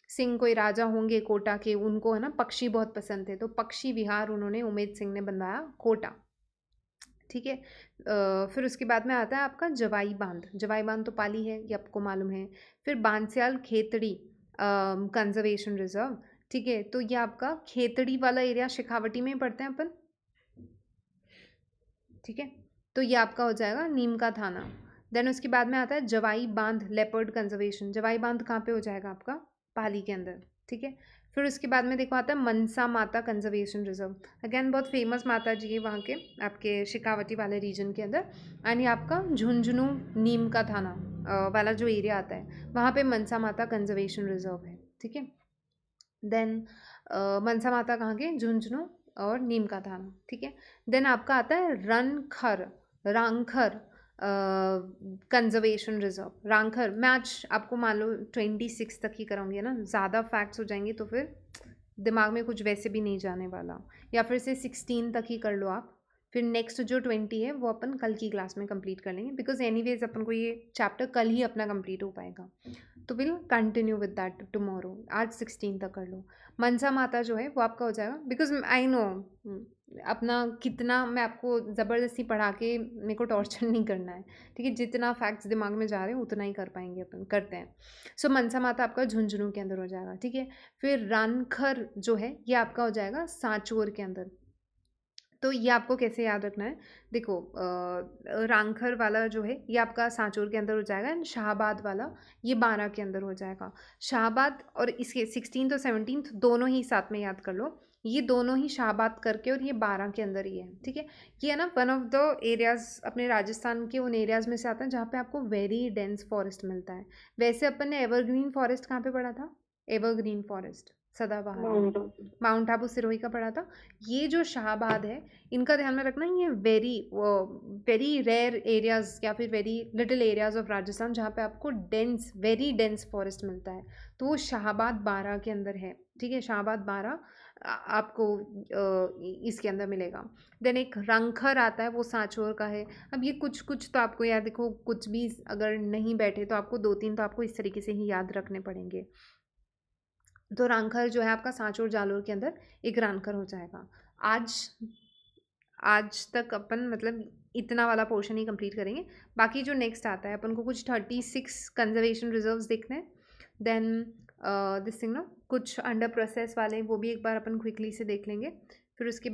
[SPEAKER 1] सिंह कोई राजा होंगे कोटा के, उनको है ना पक्षी बहुत पसंद थे, तो पक्षी विहार उन्होंने उमेद सिंह ने बनवाया कोटा, ठीक है। फिर उसके बाद में आता है आपका जवाई बांध, जवाई बांध तो पाली है, ये आपको मालूम है। फिर बांसियाल खेतड़ी कंजर्वेशन रिजर्व, ठीक है, तो ये आपका खेतड़ी वाला एरिया शेखावटी में ही पड़ते हैं अपन, ठीक है। तो ये आपका हो जाएगा नीम का थाना। देन उसके बाद में आता है जवाई बांध लेपर्ड कंजर्वेशन, जवाई बांध कहाँ पे हो जाएगा आपका? पाली के अंदर, ठीक है। फिर उसके बाद में देखो आता है मनसा माता कंजर्वेशन रिजर्व, अगेन बहुत फेमस माता जी है वहाँ के, आपके शेखावटी वाले रीजन के अंदर, एंड ये आपका झुंझुनू नीम का थाना वाला जो एरिया आता है, वहाँ पे मनसा माता कंजर्वेशन रिजर्व है, ठीक है। देन मनसा माता कहाँ के? झुंझुनू और नीम का थाना, ठीक है। देन आपका आता है रनखर, रांखर कंजर्वेशन रिजर्व, रांखर। मैं आज आपको मान लो 26 तक ही कराऊंगी ना, ज़्यादा फैक्ट्स हो जाएंगे तो फिर दिमाग में कुछ वैसे भी नहीं जाने वाला, या फिर से 16 तक ही कर लो आप, फिर नेक्स्ट जो 20 है वो अपन कल की क्लास में कंप्लीट कर लेंगे, बिकॉज एनीवेज अपन को ये चैप्टर कल ही अपना कंप्लीट हो पाएगा, तो will continue with that tomorrow. आज 16 तक कर लो। मनसा माता जो है वो आपका हो जाएगा, बिकॉज आई नो अपना कितना मैं आपको ज़बरदस्ती पढ़ा के मेरे को टॉर्चर नहीं करना है, ठीक है, जितना फैक्ट्स दिमाग में जा रहे हैं उतना ही कर पाएंगे अपन, करते हैं। सो मनसा माता आपका झुंझुनू के अंदर हो जाएगा, ठीक है। फिर रानखर जो है ये आपका हो जाएगा सांचौर के अंदर, तो ये आपको कैसे याद रखना है, देखो रांखर वाला जो है ये आपका सांचौर के अंदर हो जाएगा, एंड शाहाबाद वाला ये बारां के अंदर हो जाएगा। शाहाबाद और इसके 16th और 17th दोनों ही साथ में याद कर लो, ये दोनों ही शाहाबाद करके और ये बारां के अंदर ही है, ठीक है। ये है ना वन ऑफ द एरियाज़ अपने राजस्थान के उन एरियाज़ में से आता है जहाँ पे आपको वेरी डेंस फॉरेस्ट मिलता है। वैसे अपन ने एवरग्रीन फॉरेस्ट कहाँ पे पढ़ा था, एवरग्रीन फॉरेस्ट सदाबहार,
[SPEAKER 2] माउंट आबू।
[SPEAKER 1] माउंट आबू सिरोही का पढ़ा था। ये जो शाहाबाद है इनका ध्यान में रखना, ये वेरी रेयर एरियाज़ या फिर very little areas of Rajasthan जहाँ पे आपको डेंस वेरी डेंस फॉरेस्ट मिलता है, तो वो शाहाबाद बारां के अंदर है, ठीक है। शाहाबाद बारां आपको इसके अंदर मिलेगा। देन एक रंखर आता है, वो सांचौर का है। अब ये कुछ कुछ तो आपको याद, देखो कुछ भी अगर नहीं बैठे तो आपको 2-3 तो आपको इस तरीके से ही याद रखने पड़ेंगे। तो रांखर जो है आपका सांचौर जालोर के अंदर एक रांखर हो जाएगा। आज तक अपन मतलब इतना वाला पोर्शन ही कंप्लीट करेंगे। बाकी जो नेक्स्ट आता है अपन को कुछ 36 कंजर्वेशन रिजर्व्स देखने हैं। देन दिस थिंग ना कुछ अंडर प्रोसेस वाले वो भी एक बार अपन क्विकली से देख लेंगे। फिर उसके